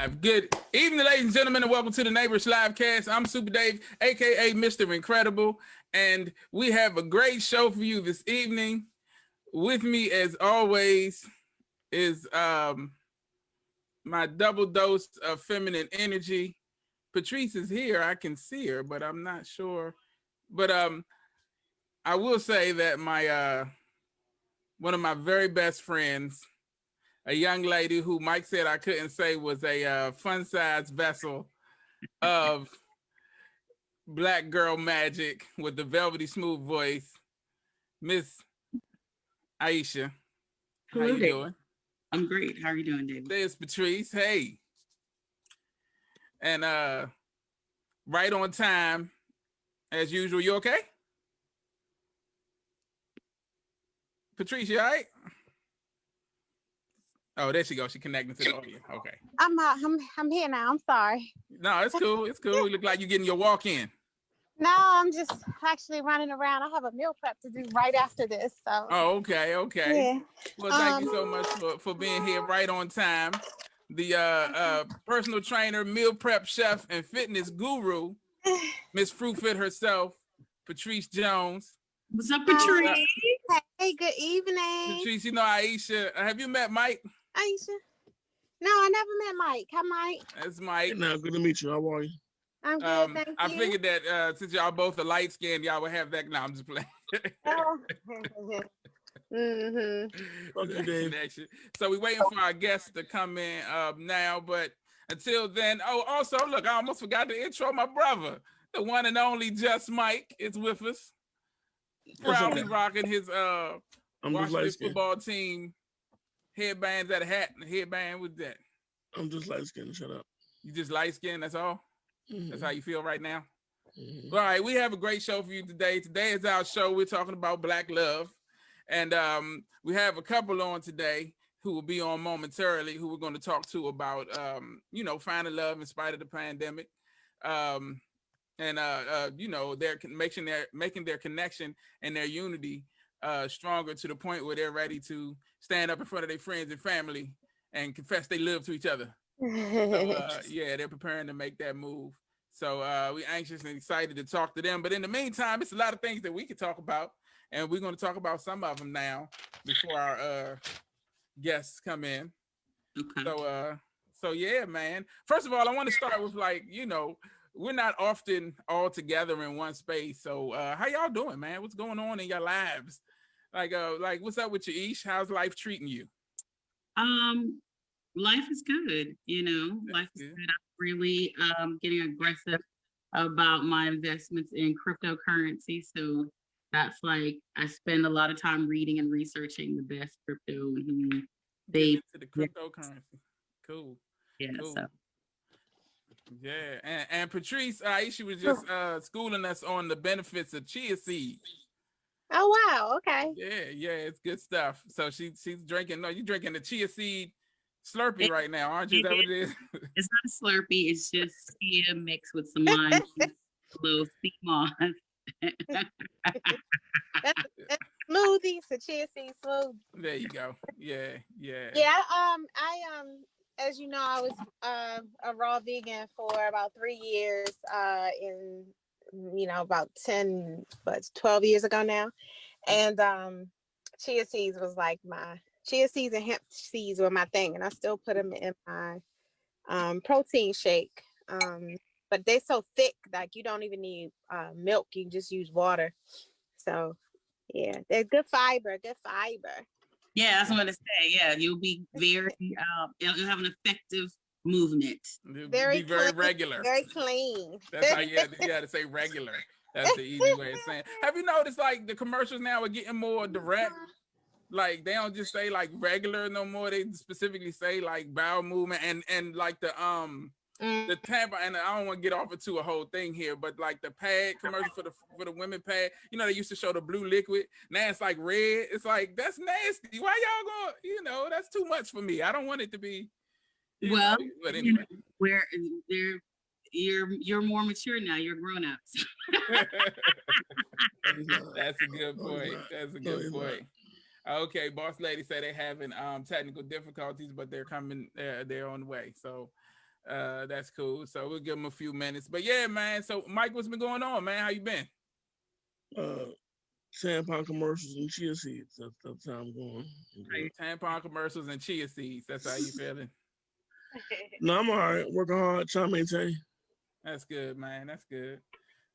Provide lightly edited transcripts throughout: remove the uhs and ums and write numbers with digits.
Good evening, ladies and gentlemen, and welcome to the Neighborish live cast. I'm Super Dave, aka Mr. Incredible, and we have a great show for you this evening. With me, as always, is my double dose of feminine energy. Patrice is here. I can see her, but I'm not sure. But I will say that my one of my very best friends, a young lady who Mike said I couldn't say was a fun-sized vessel of black girl magic with the velvety smooth voice, Miss Aisha. Hello, how you Dave. doing? I'm great. How are you doing, David? There's Patrice. Hey. And right on time, as usual. You okay? Patrice, you all right? Oh, there she goes. She connecting to the audio. Okay. I'm here now. I'm sorry. No, it's cool. It's cool. You look like you're getting your walk in. No, I'm just actually running around. I have a meal prep to do right after this. So. Oh, okay. Yeah. Well, thank you so much for being here right on time. The personal trainer, meal prep chef, and fitness guru, Miss Fruit Fit herself, Patrice Jones. What's up, Patrice? Hey, good evening. Patrice, you know Aisha. Have you met Mike? Aisha? No, I never met Mike. Hi, Mike. That's Mike. Now, good to meet you. How are you? I'm good, thank you. I figured that since y'all both are light skinned, y'all would have that. No, I'm just playing. Oh. Okay, Dave. So we're waiting for our guests to come in now, but until then, also, look, I almost forgot to intro my brother. The one and only Just Mike is with us. Proudly rocking his Washington football team headbands at a hat and a headband with that. I'm just light skinned. Shut up. You just light skinned, that's all? Mm-hmm. That's how you feel right now? Mm-hmm. All right, we have a great show for you today. Today is our show. We're talking about Black love. And we have a couple on today who will be on momentarily, who we're going to talk to about, finding love in spite of the pandemic. They're making their connection and their unity stronger to the point where they're ready to stand up in front of their friends and family and confess they love to each other. So, they're preparing to make that move. So we're anxious and excited to talk to them. But in the meantime, it's a lot of things that we could talk about, and we're going to talk about some of them now before our guests come in. Okay. So yeah, man. First of all, I want to start with we're not often all together in one space. So how y'all doing, man? What's going on in your lives? Like what's up with you, Ish? How's life treating you? Life is good. Life is good. I'm really getting aggressive about my investments in cryptocurrency. So that's like I spend a lot of time reading and researching the best crypto. To the cryptocurrency. Cool. Yeah. Cool. So. Yeah, and Patrice, Aisha was just schooling us on the benefits of chia seeds. Oh wow, okay. Yeah, it's good stuff. So she's drinking. No, you're drinking the chia seed Slurpee right now, aren't you? Is that what it is? It's not a Slurpee. It's just chia mixed with some lime, a little sea moss. That's smoothie, so chia seed smoothie. There you go. Yeah. Yeah. I as you know, I was a raw vegan for about 3 years. About 12 years ago now, and chia seeds was like chia seeds and hemp seeds were my thing, and I still put them in my protein shake. But they're so thick, like you don't even need milk. You can just use water. So yeah, they're good fiber. Yeah, that's what I'm gonna say. Yeah, you'll be very you'll have an effective movement. Very regular. Very clean. That's how you had to say regular. That's the easy way of saying. Have you noticed like the commercials now are getting more direct? Like they don't just say like regular no more. They specifically say like bowel movement and like the tampon. And I don't want to get off into a whole thing here, but like the pad commercial for the women pad. They used to show the blue liquid. Now it's like red. It's like that's nasty. Why y'all going? That's too much for me. I don't want it to be. But anyway, where you're more mature now. You're grown ups. That's a good point. Okay, boss lady said they're having technical difficulties, but they're coming. They're on the way. So That's cool. So we'll give him a few minutes. But yeah, man. So Mike, what's been going on, man? How you been? Tampon commercials and chia seeds. That's how I'm going. Tampon commercials and chia seeds. That's how you feeling? No, I'm all right. Working hard, trying to maintain. That's good, man. That's good.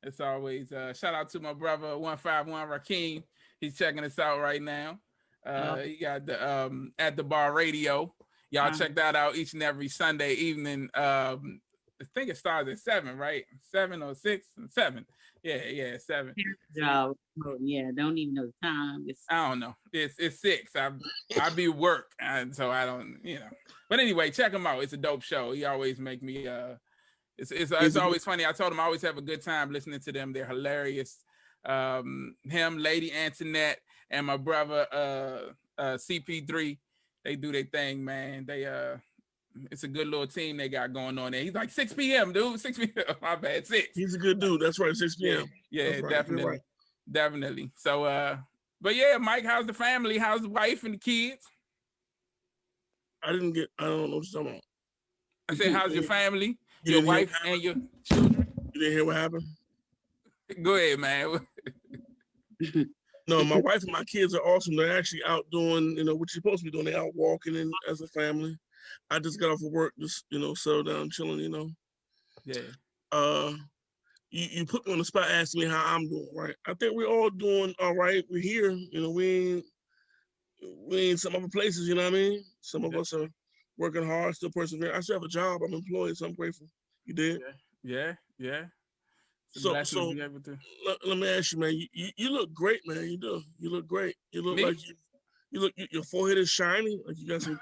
It's always shout out to my brother 151 Rakeem. He's checking us out right now. He got the at the bar radio. Y'all check that out each and every Sunday evening. I think it starts at 7, right? 7 or 6? 7. Yeah, 7. Yeah, don't even know the time. I don't know. It's 6. I be work, and so I don't, But anyway, check him out. It's a dope show. He always make me it's always funny. I told him I always have a good time listening to them. They're hilarious. Him, Lady Antoinette, and my brother CP3. They do their thing, man. They it's a good little team they got going on there. He's like 6 p.m., dude. 6 p.m. My bad, 6. He's a good dude. That's right, 6 p.m. Yeah, right. Definitely. Right. Definitely. So but yeah, Mike, how's the family? How's the wife and the kids? I don't know what you're talking about. I said, how's your family? Your wife and your children? You didn't hear what happened? Go ahead, man. No, my wife and my kids are awesome. They're actually out doing, what you're supposed to be doing. They're out walking as a family. I just got off of work, just, settle down, chilling, Yeah. You put me on the spot asking me how I'm doing, right? I think we're all doing all right. We're here. We ain't some other places, you know what I mean? Some of us are working hard, still persevering. I still have a job. I'm employed, so I'm grateful. You did? Yeah. So let me ask you, man. You look great, man. You do. You look great. You look like your forehead is shiny. Like you got some,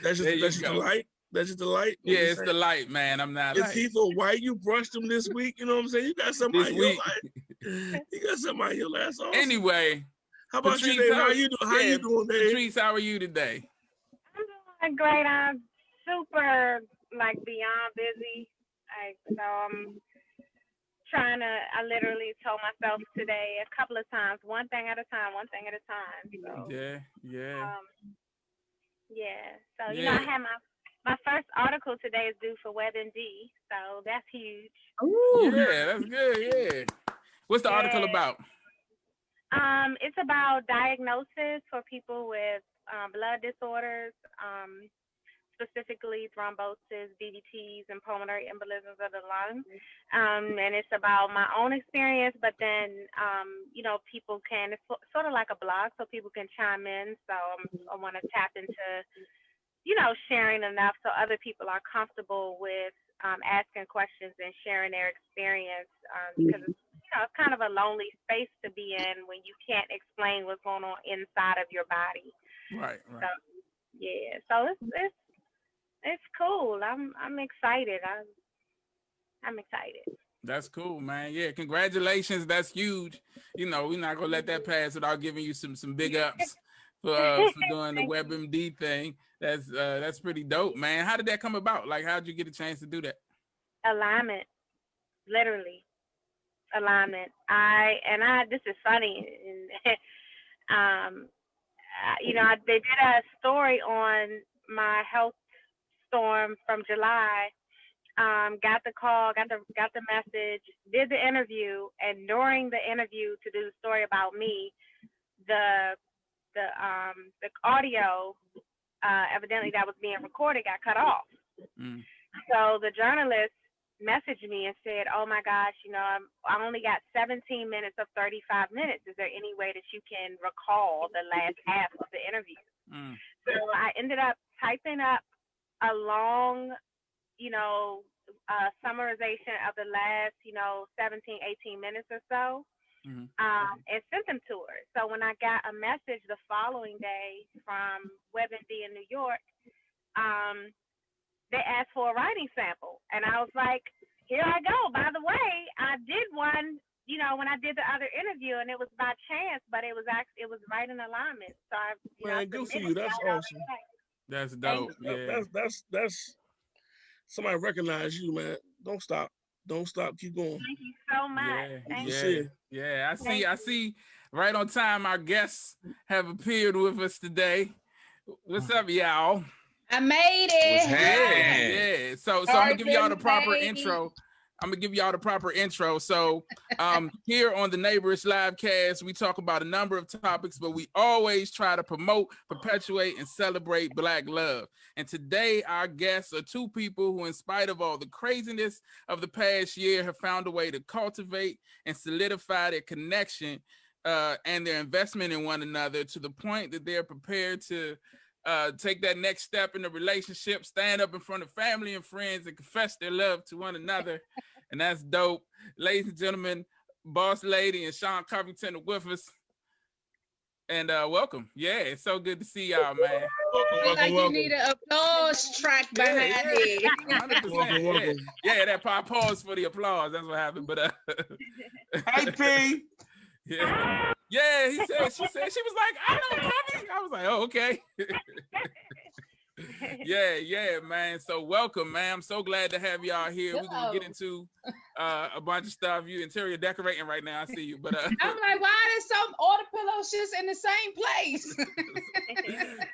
That's just the light. That's just the light. Yeah, it's the light, man. I'm not. Is he so white? You brushed him this week. You know what I'm saying? You got something on your life. You got something on your last. Awesome. Anyway, how about you, Dave? How you doing? How you doing, Dave? Patrice, how are you today? I'm doing great. I'm super beyond busy. So I'm trying to. I literally told myself today a couple of times, one thing at a time. So, Yeah. So I had my first article today is due for WebMD, so that's huge. Ooh. Yeah, that's good. Yeah. What's the article about? It's about diagnosis for people with blood disorders, specifically thrombosis, DVTs, and pulmonary embolisms of the lungs. And it's about my own experience, but then, people can, it's sort of like a blog, so people can chime in. So I want to tap into, sharing enough so other people are comfortable with asking questions and sharing their experience, because it's kind of a lonely space to be in when you can't explain what's going on inside of your body. Right. So, yeah. So it's cool. I'm excited. I'm excited. That's cool, man. Yeah, congratulations. That's huge. We're not gonna let that pass without giving you some big ups for doing the WebMD thing. That's pretty dope, man. How did that come about? Like, how'd you get a chance to do that? Alignment, literally alignment. This is funny. They did a story on my health storm from July. Got the call, got the message, did the interview, and during the interview to do the story about me, the audio evidently that was being recorded got cut off. So the journalist messaged me and said, "Oh my gosh, I only got 17 minutes of 35 minutes. Is there any way that you can recall the last half of the interview?" So I ended up typing up a long, summarization of the last, 17, 18 minutes or so, and sent them to her. So when I got a message the following day from WebMD in New York, they asked for a writing sample. And I was like, here I go. By the way, I did one, when I did the other interview, and it was by chance, but it was right in alignment. So man, good for you. That's awesome. That's dope. Yeah. That's somebody recognize you, man. Don't stop. Keep going. Thank you so much. Yeah. I see. Right on time. Our guests have appeared with us today. What's up, y'all? I made it. Yeah. So I'm gonna give y'all the proper intro. So here on the Neighborish live cast, we talk about a number of topics, but we always try to promote, perpetuate, and celebrate Black love. And today our guests are two people who, in spite of all the craziness of the past year, have found a way to cultivate and solidify their connection and their investment in one another to the point that they're prepared to take that next step in the relationship, stand up in front of family and friends and confess their love to one another. And that's dope. Ladies and gentlemen, Boss Lady and Sean Covington are with us. And welcome. Yeah, it's so good to see y'all, man. Welcome. You need an applause track behind it. 100%. Yeah, that pause for the applause. That's what happened. But Hi, P. Yeah, she said, she was like, I know Covey. I was like, oh, okay. Yeah, man. So welcome, man. I'm so glad to have y'all here. We're gonna get into a bunch of stuff. You interior decorating right now. I see you, but I'm like, why is all the pillow shits in the same place?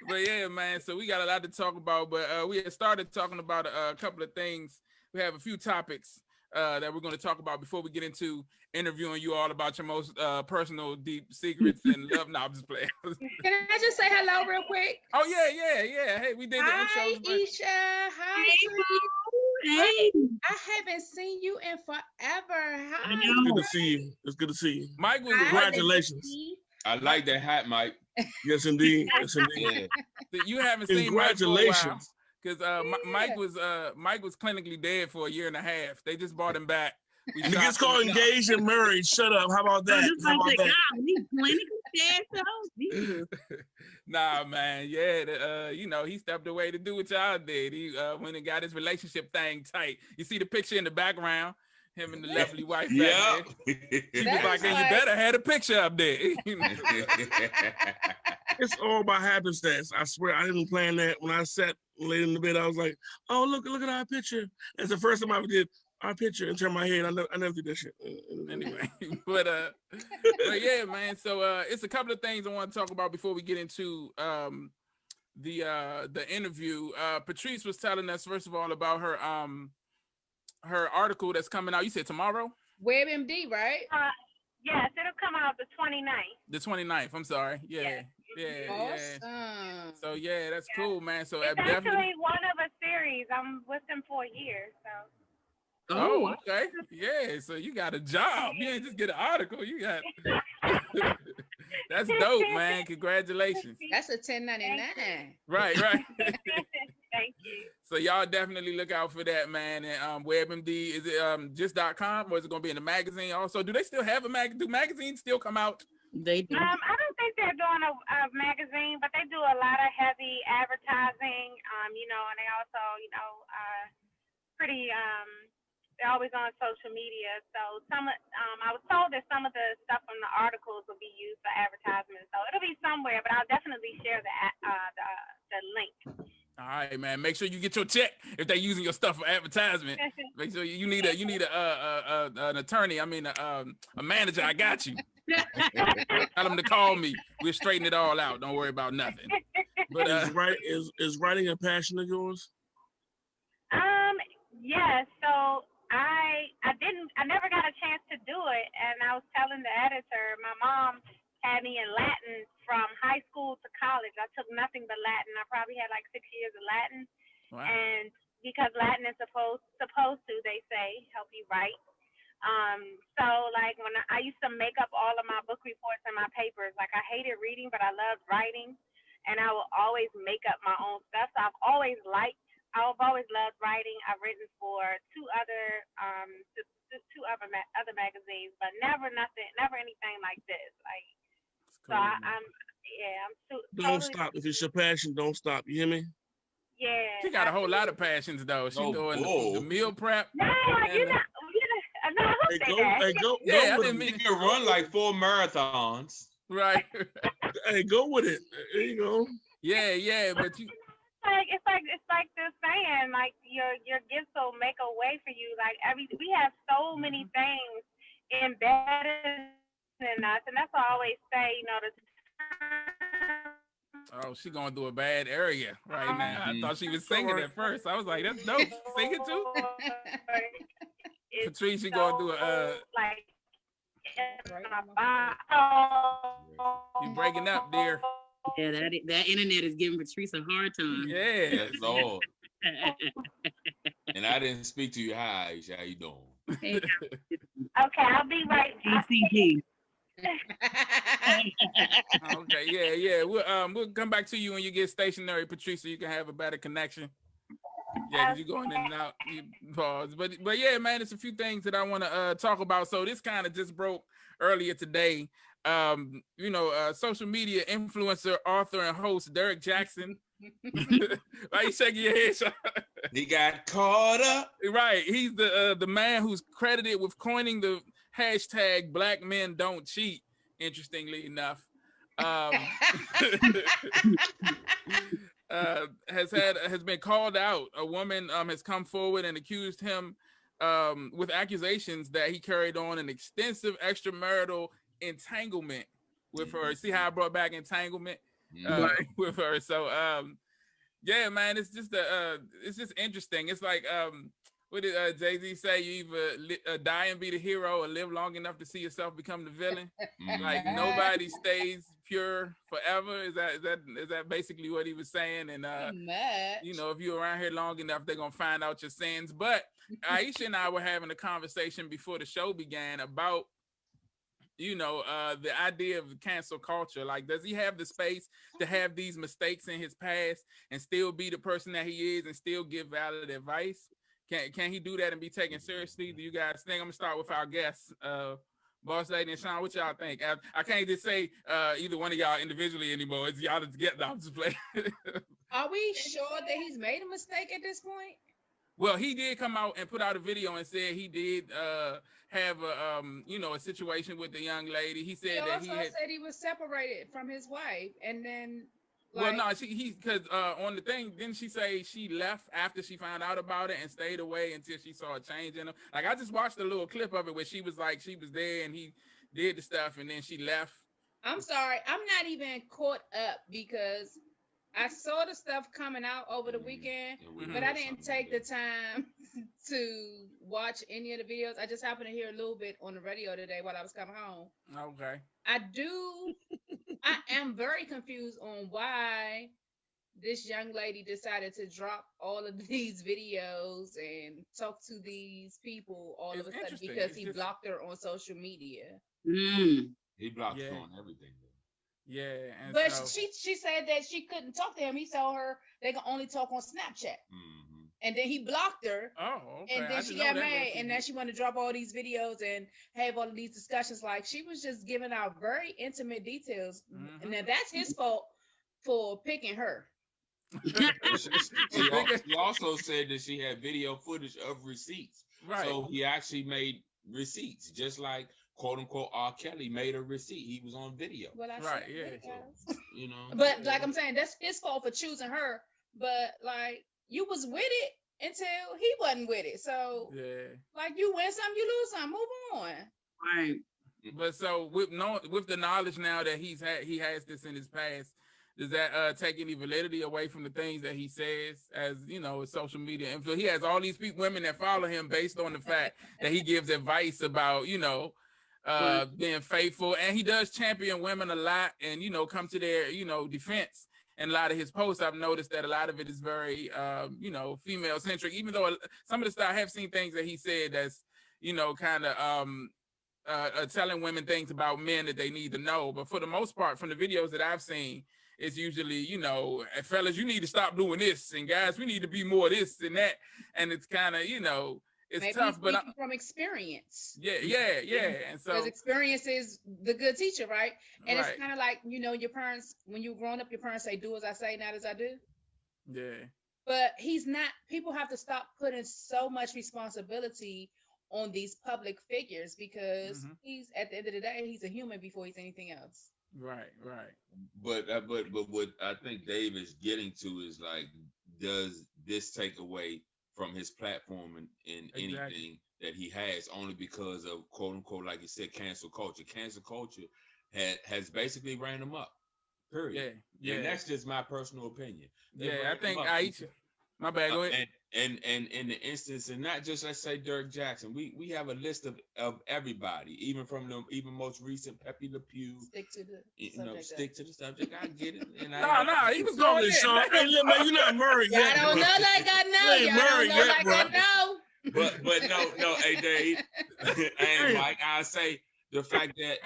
But yeah, man. So we got a lot to talk about, but we had started talking about a couple of things. We have a few topics that we're going to talk about before we get into interviewing you all about your most personal, deep secrets and love knobs players. Can I just say hello real quick? Oh, yeah. Hey, we did the intros. Hi, Isha. Hi, Hey. I haven't seen you in forever. Hi. It's good to see you. It's good to see you. Mike was Congratulations. I like that hat, Mike. Yes, indeed. Yes, indeed. You haven't seen Mike for a while. Congratulations. Because Mike was clinically dead for a year and a half. They just brought him back. He gets called engaged and married. Shut up. How about that? How about that? Nah, man. Yeah, he stepped away to do what y'all did. He went and got his relationship thing tight. You see the picture in the background, him and the lovely wife. Yeah. She was like, "Hey, you better have a picture up there." It's all by happenstance. I swear, I didn't plan that. When I sat late in the bed, I was like, "Oh, look at our picture." That's the first time I ever did our picture and turned my head. I never did that shit. Anyway, but yeah, man. So it's a couple of things I want to talk about before we get into the interview. Patrice was telling us first of all about her article that's coming out. You said tomorrow? WebMD, right? Yes, it'll come out the 29th. The 29th. I'm sorry. Yeah. Awesome. So yeah, that's cool, man. So it's actually one of a series. I'm with them for a year, so. Oh, okay. Yeah, so you got a job. You ain't just get an article. You got that's dope, man. Congratulations. That's a 1099. Right. Thank you. So y'all definitely look out for that, man. And WebMD, is it just .com or is it gonna be in the magazine also? Do they still have a do magazines still come out? They do. I don't think they're doing a magazine, but they do a lot of heavy advertising, and they also, pretty they're always on social media. So I was told that some of the stuff from the articles will be used for advertisement. So it'll be somewhere, but I'll definitely share the link. All right, man. Make sure you get your check if they're using your stuff for advertisement. Make sure you need an attorney. I mean, a manager. I got you. Tell them to call me. We'll straighten it all out. Don't worry about nothing. But is writing a passion of yours? Yes. So I never got a chance to do it, and I was telling the editor, my mom had me in Latin from high school to college. I took nothing but Latin. I probably had like 6 years of Latin. Wow. And because Latin is supposed to, they say, help you write. So like when I used to make up all of my book reports and my papers, like I hated reading, but I loved writing, and I will always make up my own stuff. So I've always loved writing. I've written for two other magazines, but never anything like this. Like, cool, so I'm Don't stop. If it's your passion, don't stop. You hear me? Yeah. She got a whole lot of passions though. She's doing the meal prep. No, Hey, go. Yeah, I with didn't it. mean You can run like 4 marathons. right. Hey, go with it. There you go. Yeah, but you. It's like the saying, like your gifts will make a way for you. Like we have so many things embedded in us, and that's what I always say. Oh, she going through a bad area right now. I Mhm. thought she was singing at first. I was like, that's dope. Singing too? It's Patricia going through so like Right. you breaking up, dear. Yeah, that internet is giving Patrice a hard time. Yeah. Yes, Lord. And I didn't speak to you. Hi, Aisha. How you doing? Hey, Okay, I'll be right back. GCG. Okay, yeah. We'll come back to you when you get stationary, Patricia. You can have a better connection. Yeah, because you're going in and out. You pause. But yeah, man, it's a few things that I want to talk about. So this kind of just broke earlier today. Social media influencer, author, and host Derek Jackson. Why you shaking your head, Sean? He got caught up. Right. He's the man who's credited with coining the hashtag Black Men Don't Cheat, interestingly enough. Has been called out. A woman has come forward and accused him with accusations that he carried on an extensive extramarital entanglement with her. See how I brought back entanglement with her. So yeah, man, it's just interesting. It's like what did Jay-Z say? You either die and be the hero or live long enough to see yourself become the villain. Like nobody stays pure forever. Is that basically what he was saying? And if you're around here long enough, they're gonna find out your sins. But Aisha and I were having a conversation before the show began about the idea of cancel culture. Like, does he have the space to have these mistakes in his past and still be the person that he is and still give valid advice? Can he do that and be taken seriously? Do you guys think? I'm gonna start with our guests, Boss Lady and Sean. What y'all think? I can't just say either one of y'all individually anymore. It's y'all to get them to play. Are we sure that he's made a mistake at this point? Well, he did come out and put out a video and said he did have a situation with the young lady. He said that said he was separated from his wife, and then. Well, no, because on the thing, didn't she say she left after she found out about it and stayed away until she saw a change in him? Like, I just watched a little clip of it where she was like, she was there and he did the stuff and then she left. I'm sorry, I'm not even caught up because I saw the stuff coming out over the weekend, but I didn't take the time to watch any of the videos. I just happened to hear a little bit on the radio today while I was coming home. Okay. I am very confused on why this young lady decided to drop all of these videos and talk to these people all of a sudden because he blocked her on social media. He blocked her on everything. Yeah, but she said that she couldn't talk to him. He told her they can only talk on Snapchat. And then he blocked her. Oh, okay. And then she got mad, and now she wanted to drop all these videos and have all of these discussions. Like, she was just giving out very intimate details. And now that's his fault for picking her. She also said that she had video footage of receipts. Right. So he actually made receipts, just like quote unquote R. Kelly made a receipt. He was on video. Well, right, yeah. So, But like I'm saying, that's his fault for choosing her. But like, you was with it until he wasn't with it. So like, you win some, you lose some. Move on. Right. But so with the knowledge now that he has this in his past, does that take any validity away from the things that he says as social media influence? He has all these women that follow him based on the fact that he gives advice about being faithful, and he does champion women a lot and come to their defense. And a lot of his posts, I've noticed that a lot of it is very female centric, even though some of the stuff I have seen things that he said that's kind of telling women things about men that they need to know. But for the most part, from the videos that I've seen, it's usually, fellas, you need to stop doing this, and guys, we need to be more this and that. And it's kind of, it's maybe tough, but from experience. Yeah. And so, because experience is the good teacher, right? And it's kind of like, your parents, when you were growing up, your parents say, do as I say, not as I do. Yeah. But people have to stop putting so much responsibility on these public figures, because he's, at the end of the day, he's a human before he's anything else. Right. But what I think Dave is getting to is like, does this take away from his platform in anything that he has, only because of quote unquote, like you said, cancel culture? Cancel culture has basically ran him up. Period. Yeah. And that's just my personal opinion. I think Aisha. My bad. Go ahead. And in the instance, and not just let's say Derek Jackson, we have a list of everybody, even from the most recent Pepe Le Pew. Stick to the stick to the subject. I get it. And he was going in. Sean. Hey, look, man, you're not married yet. I don't know like I know. You ain't Y'all don't married know yet, like bro. I know. But no, hey Dave, and Mike, I say the fact that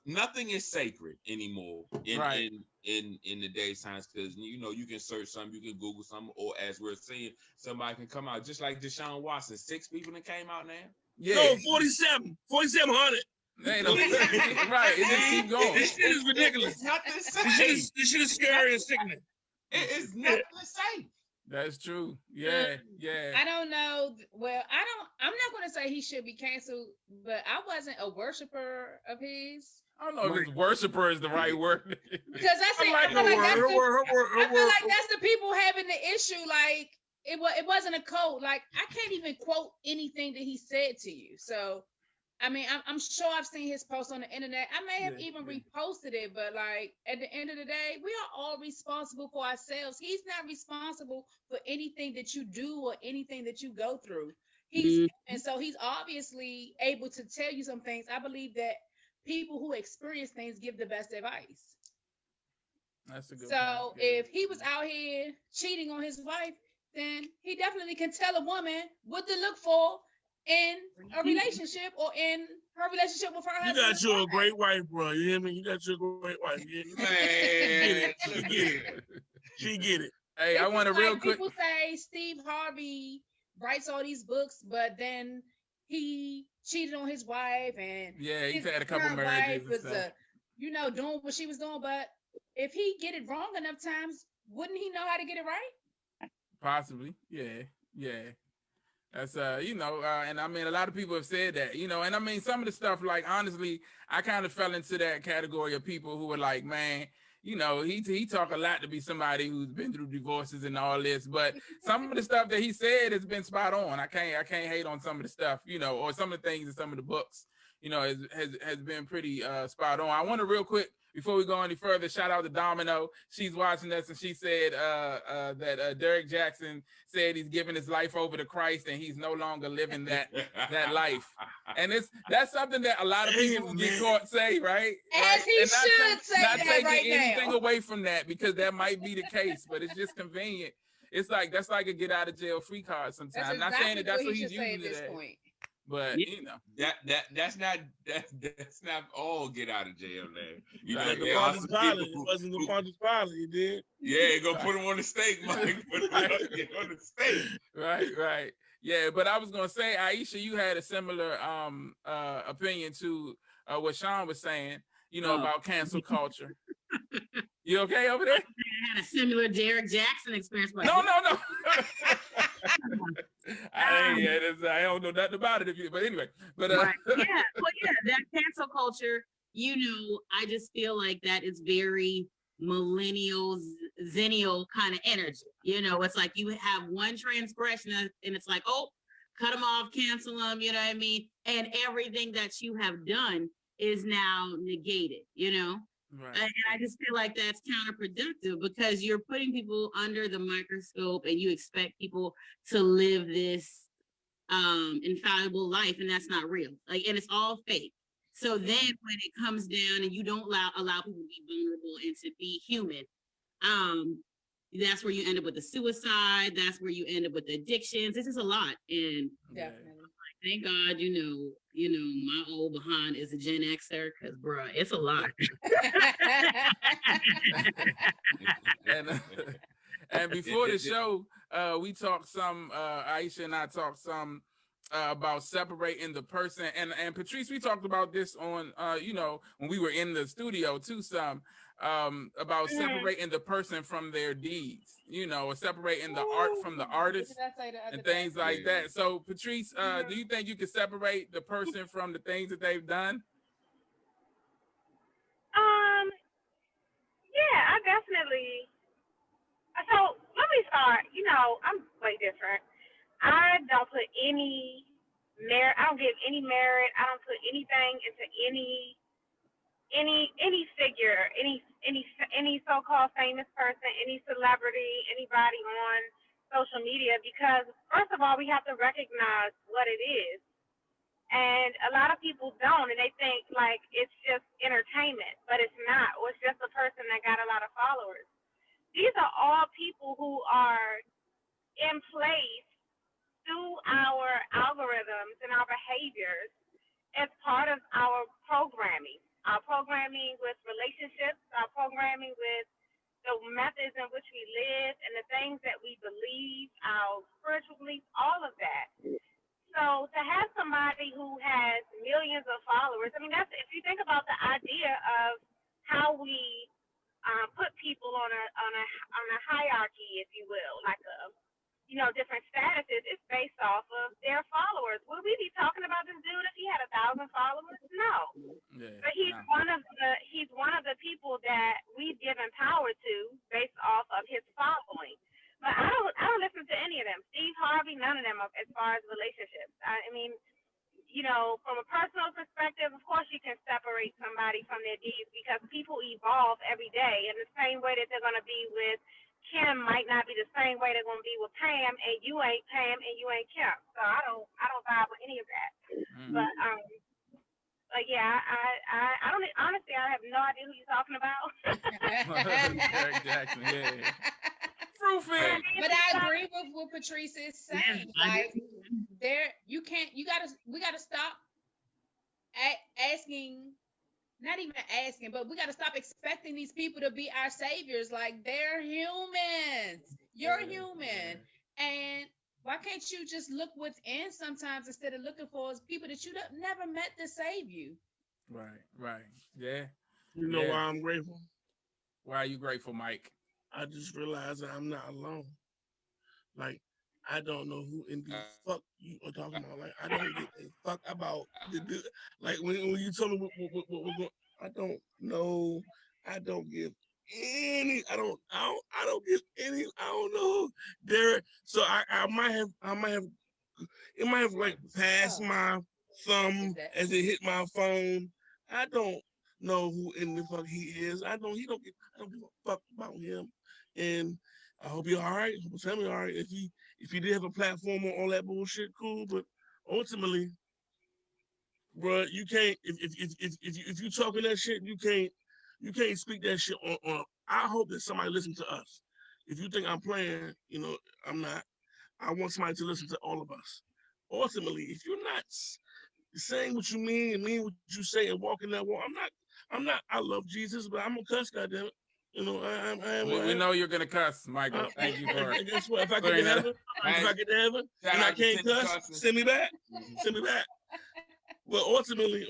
nothing is sacred anymore in the days times, because you can search something, you can Google something, or as we're seeing, somebody can come out just like Deshaun Watson. 6 people that came out now. Yeah. No, 4,700. Right, it just keep going. This shit is ridiculous. It's not the same. This shit is scary and sickening. It is not the same. That's true. Yeah. I don't know. Well, I'm not going to say he should be canceled, but I wasn't a worshiper of his. I don't know if worshiper is the right word. Because I feel like that's the people having the issue. Like it wasn't a cult. Like I can't even quote anything that he said to you. So I mean, I'm sure I've seen his post on the internet. I may have even reposted it, but like at the end of the day, we are all responsible for ourselves. He's not responsible for anything that you do or anything that you go through. And so he's obviously able to tell you some things. I believe that people who experience things give the best advice. That's a good point. If he was out here cheating on his wife, then he definitely can tell a woman what to look for in a relationship or in her relationship with her husband. You got you a great wife, bro. You hear me? You got you a great wife. Man. She get it. Hey, I want to real quick. People say Steve Harvey writes all these books, but then he cheated on his wife, and he's had a couple marriages. Was doing what she was doing. But if he get it wrong enough times, wouldn't he know how to get it right? Possibly, yeah. That's and I mean a lot of people have said that, and I mean some of the stuff, like honestly, I kind of fell into that category of people who were like, man, he talk a lot to be somebody who's been through divorces and all this, but some of the stuff that he said has been spot on. I can't hate on some of the stuff, or some of the things in some of the books, has been pretty spot on. I want to real quick, before we go any further, shout out to Domino. She's watching us, and she said that Derek Jackson said he's giving his life over to Christ, and he's no longer living that life. And that's something that a lot of people get caught say, right? As he and should say not that taking right anything now. away from that, because that might be the case, but it's just convenient. It's like that's like a get out of jail free card sometimes. I'm not saying that that's what he's using it at. But that's not all get out of jail now. It wasn't the Pontius Pilate, you did. Yeah, go put him on the stake, Mike. Put him on the stake. Right. Yeah, but I was gonna say, Aisha, you had a similar opinion to what Sean was saying, about cancel culture. You okay over there? I had a similar Derek Jackson experience. No. I don't know nothing about it, but anyway. But right. That cancel culture, I just feel like that is very millennial, zennial kind of energy. It's like you have one transgression and it's like, oh, cut them off, cancel them, you know what I mean? And everything that you have done is now negated, Right. And I just feel like that's counterproductive, because you're putting people under the microscope and you expect people to live this infallible life, and that's not real. And it's all fake. So then when it comes down and you don't allow people to be vulnerable and to be human, that's where you end up with the suicide. That's where you end up with addictions. This is a lot. And definitely. Thank God, my old behind is a Gen Xer, because, bro, it's a lot. and before the show, we talked some, Aisha and I talked some about separating the person. And Patrice, we talked about this on, when we were in the studio too, some about separating the person from their deeds, or separating the art from the artist and things like that. So Patrice, do you think you can separate the person from the things that they've done? Yeah, I definitely. So let me start. I'm way different. I don't put any merit. I don't give any merit. I don't put anything into any any figure, any so-called famous person, any celebrity, anybody on social media, because first of all, we have to recognize what it is. And a lot of people don't, and they think like it's just entertainment, but it's not. Or it's just a person that got a lot of followers. These are all people who are in place through our algorithms and our behaviors as part of our programming with relationships, our programming with the methods in which we live and the things that we believe, our spiritual beliefs, all of that. So to have somebody who has millions of followers, I mean, that's, if you think about the idea of how we put people on a hierarchy, if you will, like different statuses, it's based off of their followers. Would we be talking about this dude if he had 1,000 followers? No. Yeah, But he's one of the people that we've given power to based off of his following. But I don't listen to any of them. Steve Harvey, none of them as far as relationships. I mean, from a personal perspective, of course you can separate somebody from their deeds because people evolve every day. And the same way that they're going to be with Kim might not be the same way they're going to be with Pam, and you ain't Pam and you ain't Kim. So I don't vibe with any of that. But yeah, I don't honestly. I have no idea who you're talking about. Exactly. Yeah. Fruitful. But I agree with what Patrice is saying. Like, we gotta stop asking. Not even asking, but we got to stop expecting these people to be our saviors. Like, they're humans. You're human. And why can't you just look within sometimes instead of looking for people that you never met to save you? Right. Yeah. You know why I'm grateful? Why are you grateful, Mike? I just realized that I'm not alone. Like, I don't know who in the fuck you are talking about. Like, I don't give a fuck about like when you tell me what was going. I don't know. I don't give any. I don't give any. I don't know. There. So I might have. It might have like passed my thumb as it hit my phone. I don't know who in the fuck he is. I don't give a fuck about him. And I hope you're all right. I hope his family all right. If you did have a platform on all that bullshit, cool. But ultimately, bro, you can't. If you talking that shit, you can't speak that shit on. I hope that somebody listens to us. If you think I'm playing, I'm not. I want somebody to listen to all of us. Ultimately, if you're not saying what you mean and mean what you say and walking that walk, I'm not. I love Jesus, but I'm gonna cuss, goddamn it. We know you're gonna cuss, Michael. Thank you for it. Guess what? If I get to heaven, and I can't cuss, send me back. Send me back. But ultimately,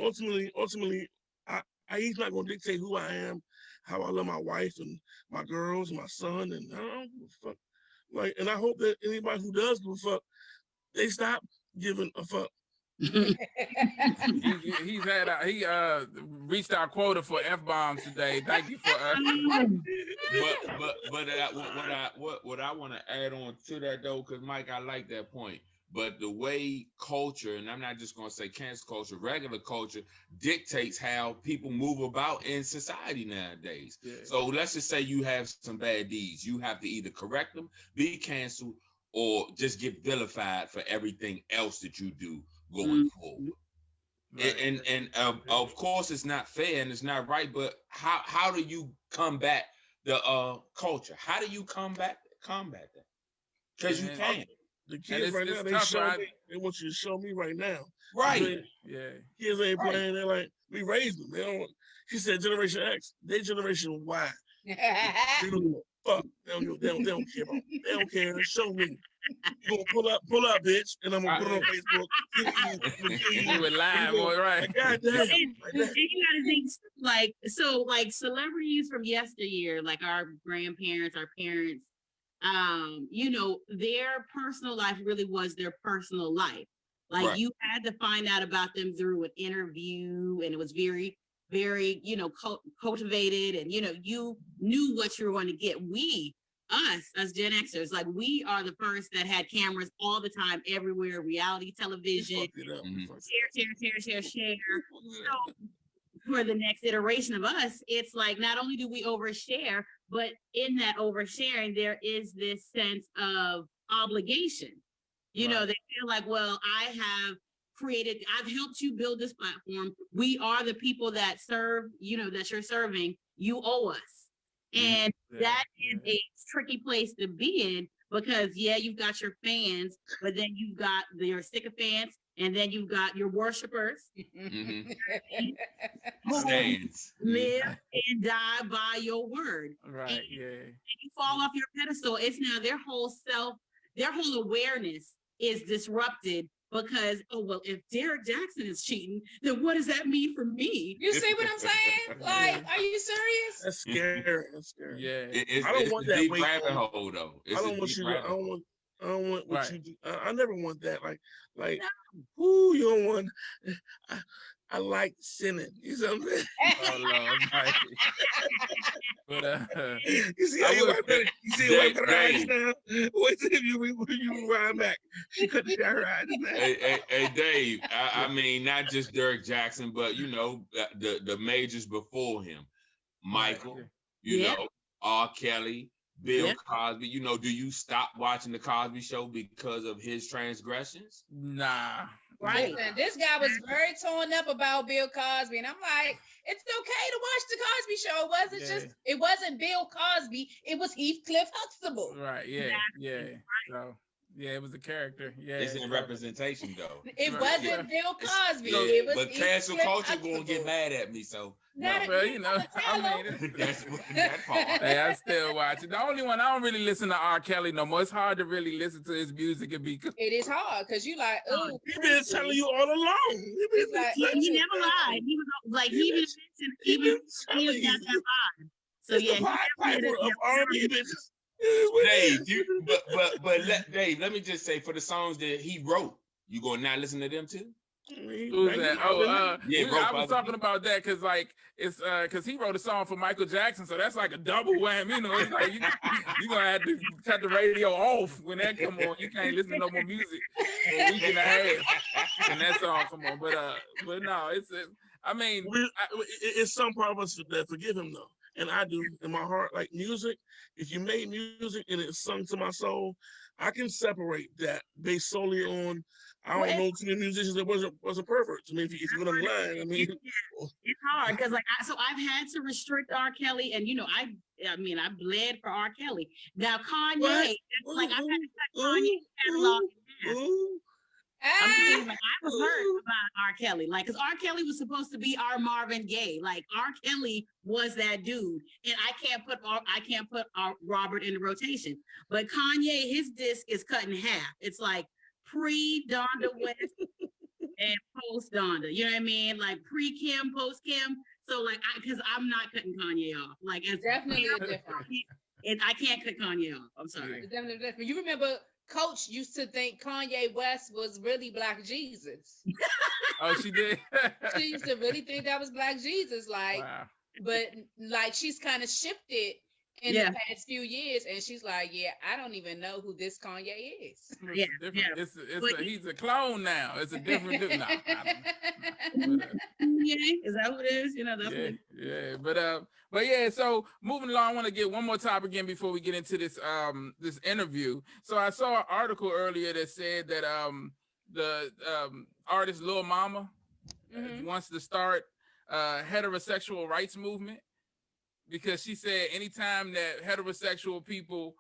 he's not gonna dictate who I am, how I love my wife and my girls and my son, and I don't give a fuck. Like, and I hope that anybody who does give a fuck, they stop giving a fuck. He reached our quota for F-bombs today. Thank you for what I want to add on to that though, because Mike, I like that point. But the way culture, and I'm not just going to say cancel culture, regular culture dictates how people move about in society nowadays. Yeah. So let's just say you have some bad deeds. You have to either correct them, be canceled, or just get vilified for everything else that you do going forward. Right. And of course it's not fair and it's not right, but how do you combat the culture? How do you combat that? Because you can't. The kids right now, they want you to show me right now. Right. Kids ain't playing. They're like, we raised them. They don't. She said Generation X. They Generation Y. They don't give a fuck. They don't care about. They don't care. Show me. You gonna pull up, bitch, and I'm gonna put it on Facebook. You would lie, boy, right? Like, God damn. And you gotta think like celebrities from yesteryear, like our grandparents, our parents. Their personal life really was their personal life. Like, right. You had to find out about them through an interview, and it was very, very, cultivated, and, you knew what you were going to get. Us as Gen Xers, like, we are the first that had cameras all the time, everywhere, reality television, share. So for the next iteration of us, it's like not only do we overshare, but in that oversharing, there is this sense of obligation. You know, they feel like, well, I've helped you build this platform. We are the people that serve, that you're serving. You owe us. And that is a tricky place to be in because, you've got your fans, but then you've got your sycophants, and then you've got your worshipers Mm-hmm. who Stands. live and die by your word. Right. And you fall off your pedestal. It's now their whole awareness is disrupted because, if Derek Jackson is cheating, then what does that mean for me? You see what I'm saying? Like, are you serious? That's scary. That's scary. Yeah. I don't want that deep weight rabbit on- hole though. I don't want you to. I don't want what Right. you do. I never want that. Like, who you don't want? I like sinning. You know what I'm saying? Oh Lord, Mike. But You see how you white better? You see how white better eyes now? Wait till you ride back. She cut her eyes back. Hey, Dave. I mean, not just Derek Jackson, but the majors before him, Michael. You know, R. Kelly, Bill Cosby. You know, do you stop watching the Cosby Show because of his transgressions? nah. Right. Listen, this guy was very torn up about Bill Cosby, and I'm like, it's okay to watch the Cosby Show. It wasn't Bill Cosby. It was Heathcliff Huxtable. Right. So it was a character. It's in representation though. It wasn't Bill Cosby. So, it was but cancel Heathcliff culture Huxtable. gonna get mad at me, so Not Well, if I mean, that's that part. hey, I still watch it. The only one I don't really listen to R. Kelly no more. It's hard to really listen to his music and be. it is hard because you like, oh, He been telling you all along. It's like, He never lied. He was like, he even mentioned, he got that vibe. So It's the Pied Piper of R&B bitches. Dave, Dave, let me just say, for the songs that he wrote, you gonna not listen to them too? Who's that? I was talking about that because it's because he wrote a song for Michael Jackson, so that's like a double whammy. You know, it's like you're gonna have to cut the radio off when that come on. You can't listen to no more music for a week and a half when that song come on. But no, I mean, it's some part of us that forgive him though, and I do in my heart. Like music, if you made music and it's sung to my soul, I can separate that based solely on. I don't know too many musicians that wasn't perfect. I mean, if you're gonna lie, I mean, it's hard because I've had to restrict R. Kelly, and I bled for R. Kelly. Now Kanye, I've had to cut Kanye catalog in half. I was hurt about R. Kelly, because R. Kelly was supposed to be our Marvin Gaye. Like R. Kelly was that dude, and I can't put Robert in the rotation. But Kanye, his disc is cut in half. It's like pre-Donda West and post-Donda. You know what I mean? Like pre-Kim, post-Kim. So because I'm not cutting Kanye off. It's definitely different. And I can't cut Kanye off. I'm sorry. It's definitely different. You remember Coach used to think Kanye West was really Black Jesus. Oh, she did. She used to really think that was Black Jesus. Wow. But she's kind of shifted in the past few years, and she's like, I don't even know who this Kanye is. He's a clone now. It's a different dude. Nah, is that what it is? That's but so moving along, I want to get one more topic in before we get into this this interview. So I saw an article earlier that said that the artist Lil Mama wants to start a heterosexual rights movement, because she said anytime that heterosexual people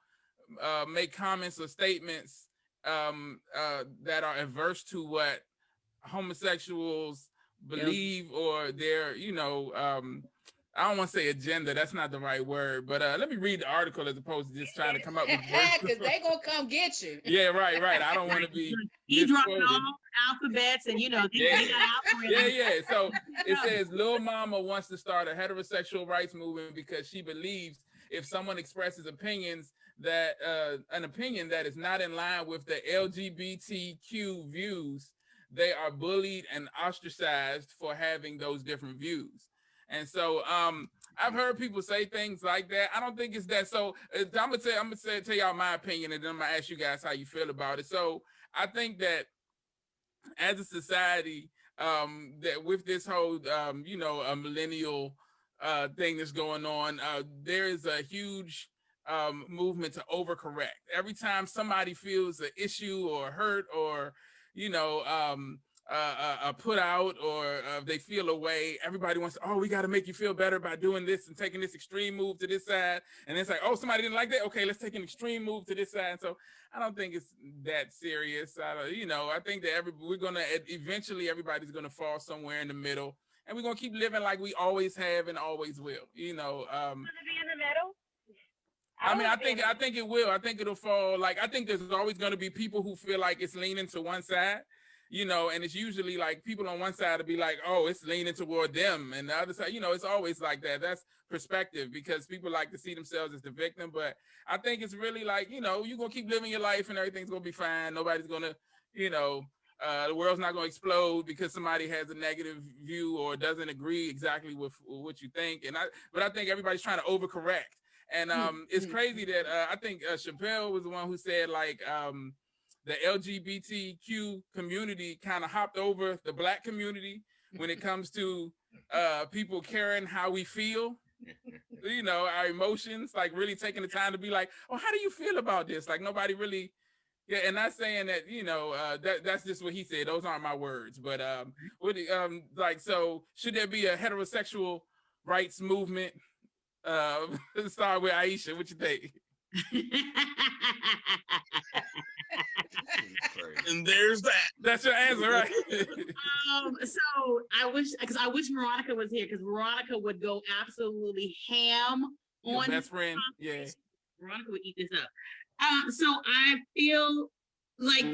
make comments or statements that are adverse to what homosexuals believe or their, I don't want to say agenda. That's not the right word. But let me read the article as opposed to just trying to come up with words. Because they going to come get you. Yeah, right. I don't want to be He dropped all alphabets and, they got algorithms. So it says Lil Mama wants to start a heterosexual rights movement because she believes if someone expresses opinions that an opinion that is not in line with the LGBTQ views, they are bullied and ostracized for having those different views. And so I've heard people say things like that. I don't think it's that. So I'm gonna tell y'all my opinion, and then I'm gonna ask you guys how you feel about it. So I think that as a society, that with this whole you know, a millennial thing that's going on, there is a huge movement to overcorrect. Every time somebody feels an issue or hurt or, you know, put out, or they feel away, everybody wants to, oh, we got to make you feel better by doing this and taking this extreme move to this side. And it's like, oh, somebody didn't like that. Okay, let's take an extreme move to this side. And so I don't think it's that serious. You know, I think that we're going to eventually, everybody's going to fall somewhere in the middle. And we're going to keep living like we always have and always will. You know, Want to be in the middle? I mean, I think it will. I think it'll fall. Like, I think there's always going to be people who feel like it's leaning to one side, you know, and it's usually like people on one side will be like, oh, it's leaning toward them. And the other side, you know, it's always like that. That's perspective, because people like to see themselves as the victim. But I think it's really like, you know, you're going to keep living your life and everything's going to be fine. Nobody's going to, you know, the world's not going to explode because somebody has a negative view or doesn't agree exactly with what you think. But I think everybody's trying to overcorrect. And it's crazy that I think Chappelle was the one who said, like, the LGBTQ community kind of hopped over the Black community when it comes to people caring how we feel, you know, our emotions, like really taking the time to be like, oh, how do you feel about this? Like nobody really, yeah, and not saying that, you know, that's just what he said. Those aren't my words, but like, so should there be a heterosexual rights movement? Start with Aisha. What you think? And there's that. That's your answer, right? So I wish Veronica was here, because Veronica would go absolutely ham Your on best friend. Yeah. Veronica would eat this up. So I feel like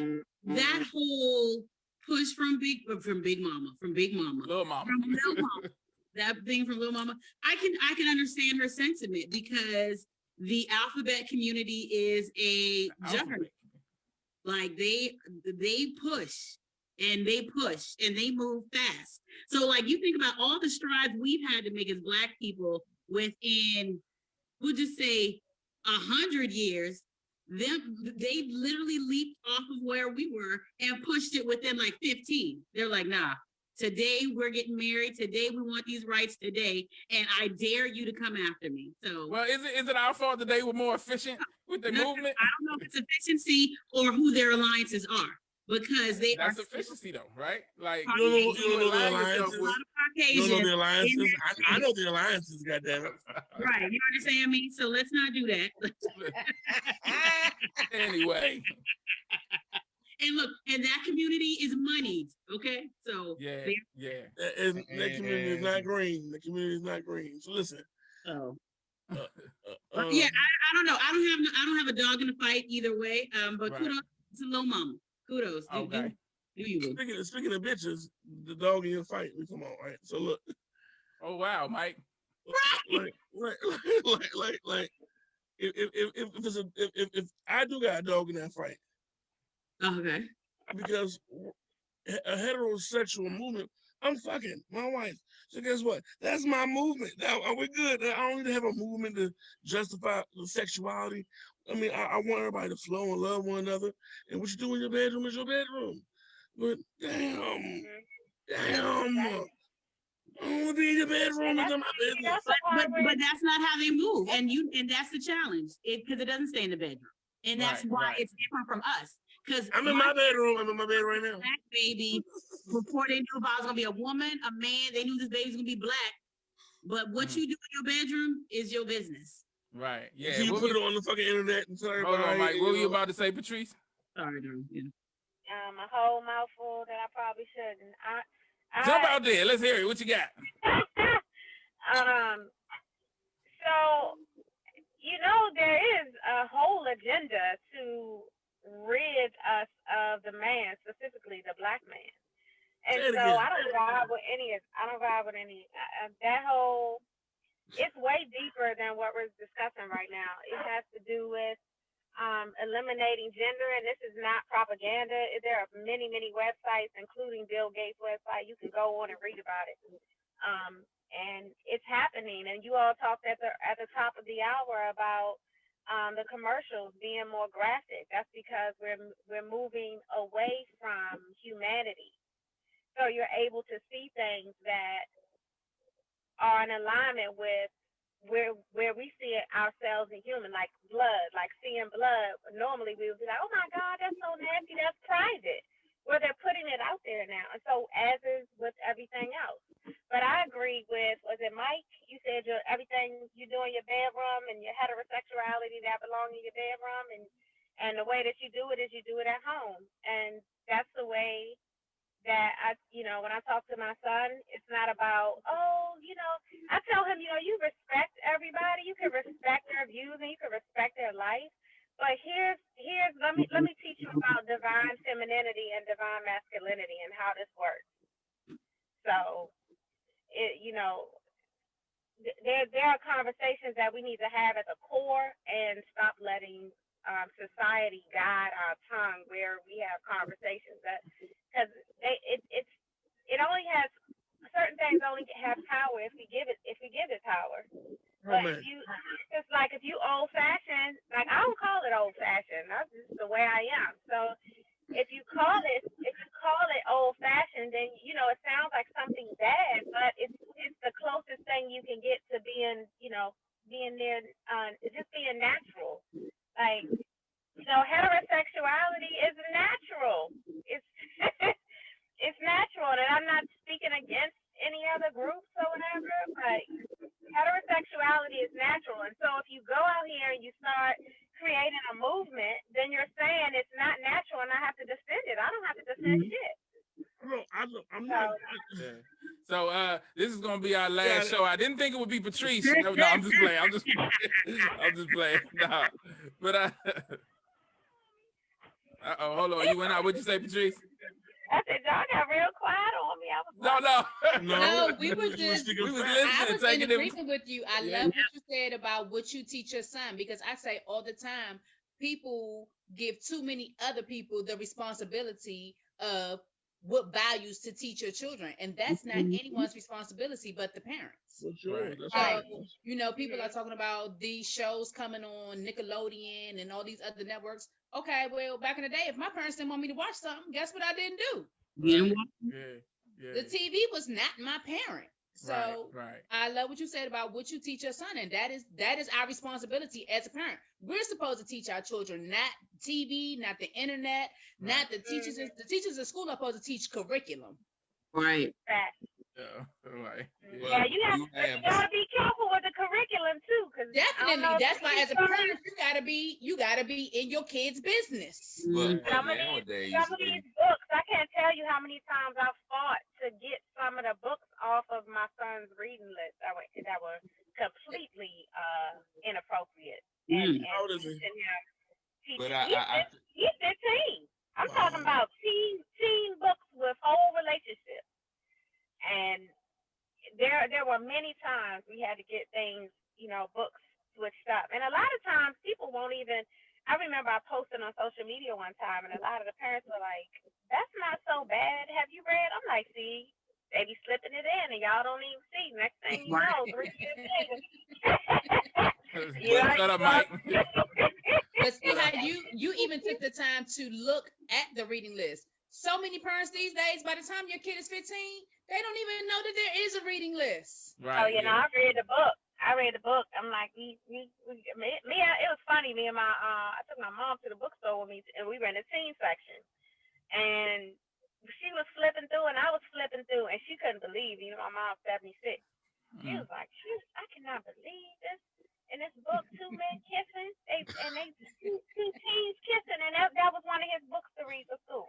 that whole push from Big Mama, Little Mama. from Lil Mama, that thing from Lil Mama, I can understand her sentiment, because the alphabet community is a juggernaut. Like they push and they push and they move fast. So like you think about all the strides we've had to make as Black people within, we'll just say 100 years. They literally leaped off of where we were and pushed it within like 15. They're like, nah, today we're getting married. Today we want these rights today, and I dare you to come after me. So, well, is it our fault that they were more efficient with the movement? I don't know if it's efficiency or who their alliances are, because that's efficiency though, right? Like you don't know the alliances. You don't know the alliances. I know the alliances. Goddamn it! Right, you understand me? So let's not do that. Anyway. And look, and that community is moneyed, okay? So yeah. That community is not green. The community is not green. So listen. Oh. Yeah, I don't know. I don't have a dog in the fight either way. But kudos to Lil Mama. Kudos. Okay. Speaking of bitches, the dog in your fight. We come on, right? So look. Oh wow, Mike. Like if I do got a dog in that fight. Okay. Because a heterosexual movement, I'm fucking my wife. So guess what? That's my movement. Now, are we good? I don't need to have a movement to justify the sexuality. I mean, I want everybody to flow and love one another. And what you do in your bedroom is your bedroom. But damn. I want to be in your bedroom and in my business. But that's not how they move. And that's the challenge. Because it doesn't stay in the bedroom. And that's why it's different from us. Because I'm in my bedroom. I'm in my bed right now. Black baby, before they knew if I was gonna be a woman, a man, they knew this baby's gonna be Black. But what you do in your bedroom is your business. Right. Yeah. So you put it on the fucking internet and tell everybody. Hold on, Mike. What were you about to say, Patrice? Sorry, darling. Yeah. A whole mouthful that I probably shouldn't. Jump out there. Let's hear it. What you got? So, you know, there is a whole agenda to rid us of the man, specifically the Black man. And so I don't vibe with any. That whole, it's way deeper than what we're discussing right now. It has to do with eliminating gender, and this is not propaganda. There are many, many websites, including Bill Gates' website. You can go on and read about it. And it's happening. And you all talked at the top of the hour about the commercials being more graphic. That's because we're moving away from humanity. so you're able to see things that are in alignment with where we see it ourselves in human, like blood, like seeing blood. Normally we would be like, oh my God, that's so nasty, that's private. Where they're putting it out there now. And so as is with everything else. But I agree with, was it Mike? You said everything you do in your bedroom and your heterosexuality that belong in your bedroom, and the way that you do it is you do it at home. And that's the way that when I talk to my son, it's not about, I tell him, you respect everybody, you can respect their views and you can respect their life. But let me teach you about divine femininity and divine masculinity and how this works. So there are conversations that we need to have at the core and stop letting society guide our tongue where we have conversations because it only has certain things only have power if we give it power. But if you old fashioned, like I don't call it old fashioned. That's just the way I am. So if you call it old fashioned, then it sounds like something bad, but it's the closest thing you can get to being there, just being natural. Like heterosexuality is natural. It's it's natural, and I'm not speaking against any other groups or whatever, but heterosexuality is natural. And so if you go out here and you start creating a movement, then you're saying it's not natural and I have to defend it. I don't have to defend shit. I'm not. So this is gonna be our last show. I didn't think it would be Patrice. No, I'm just playing. I'm just playing. No. But hold on. You went out. What'd you say, Patrice? I said, y'all got real quiet on me. No, we was listening. I was in agreement with you. I love what you said about what you teach your son, because I say all the time, people give too many other people the responsibility of what values to teach your children, and that's not anyone's responsibility but the parents. Right. People are talking about these shows coming on Nickelodeon and all these other networks. Okay, well, back in the day, if my parents didn't want me to watch something, guess what I didn't do? Yeah. The TV was not my parent. So right. I love what you said about what you teach your son, and that is our responsibility as a parent. We're supposed to teach our children, not TV, not the internet, not the teachers. The teachers at school are supposed to teach curriculum. Right. Right. Yeah, you gotta be careful with the curriculum too, because definitely that's why as a parent you gotta be in your kids' business. Some of these books, I can't tell you how many times I've fought to get some of the books off of my son's reading list that were completely inappropriate. And how old is he? He's 15. I'm talking about teen books with whole relationships. And there were many times we had to get things, books switched up. And a lot of times people won't even, I remember I posted on social media one time and a lot of the parents were like, that's not so bad. Have you read? I'm like, see, they be slipping it in and y'all don't even see. Next thing you know, 3 years later. Shut up, Mike. But see how you even took the time to look at the reading list. So many parents these days, by the time your kid is 15, they don't even know that there is a reading list. Right. Oh, I read the book. I'm like, it was funny. Me and I took my mom to the bookstore with me, and we were in the teen section. And she was flipping through, and I was flipping through, and she couldn't believe. My mom's 76. She was like, I cannot believe this. In this book, 2 men kissing, they two teens kissing, and that was one of his books to read for school.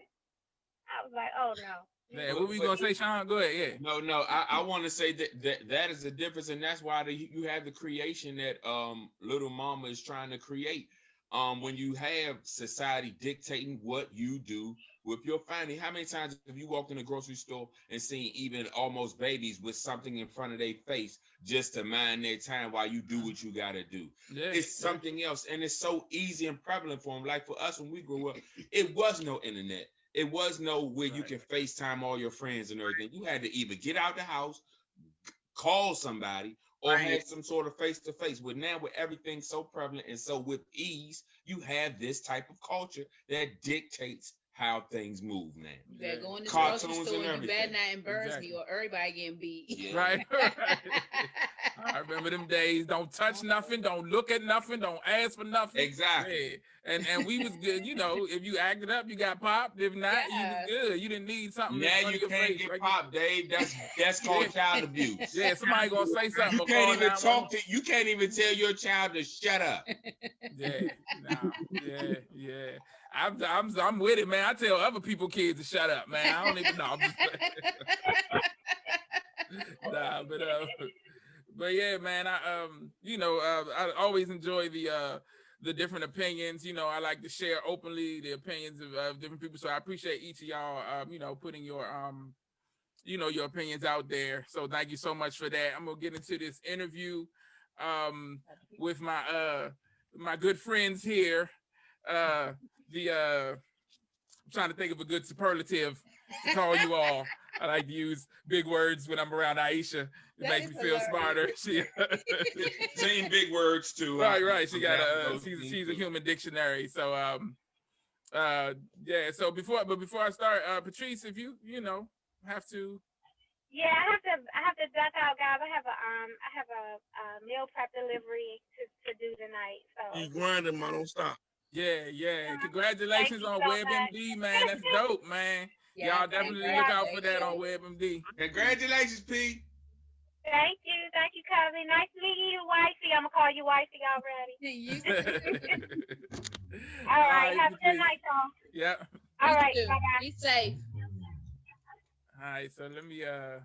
I was like, oh no. Yeah, what were you gonna say, Sean? Go ahead. Yeah. No. I want to say that is the difference, and that's why you have the creation that Little Mama is trying to create. When you have society dictating what you do with your family, how many times have you walked in a grocery store and seen even almost babies with something in front of their face just to mind their time while you do what you gotta do? Yeah, it's something else, and it's so easy and prevalent for them. Like for us when we grew up, it was no internet. It was no where you can FaceTime all your friends and everything. You had to either get out the house, call somebody, or have some sort of face-to-face. But now with everything so prevalent and so with ease, you have this type of culture that dictates how things move now. You better go in the Cartoons grocery and store. You better everything. not embarrass Exactly. me, or everybody getting beat. Yeah. Right. I remember them days. Don't touch nothing. Don't look at nothing. Don't ask for nothing. Exactly. Yeah. And we was good. You know, if you acted up, you got popped. If not, you was good. You didn't need something. Now in front you of your can't face, get right? popped, Dave. That's called child abuse. Yeah, somebody gonna say something. You can't even talk to. You can't even tell your child to shut up. Yeah, nah, yeah. I'm with it, man. I tell other people kids to shut up, man. I don't even know. I'm just nah, but yeah, man. I always enjoy the different opinions. You know, I like to share openly the opinions of different people. So I appreciate each of y'all, putting your your opinions out there. So thank you so much for that. I'm gonna get into this interview with my good friends here. I'm trying to think of a good superlative to call you all. I like to use big words when I'm around Aisha. It makes me feel smarter. She Same big words too. Right. She got she's a human dictionary. So yeah. So before I start, Patrice, if you have to. Yeah, I have to duck out, guys. I have a meal prep delivery to do tonight. So You grinding, man. Don't stop. Yeah. Congratulations on so WebMD, man. That's dope, man. Yeah, Y'all definitely look out for that on WebMD. Congratulations, Pete. Thank you, cousin. Nice meeting you, wifey. I'm gonna call you wifey already. All right, have a good night, y'all. Yeah. All right, too. bye. Be safe. All right, so let me yeah.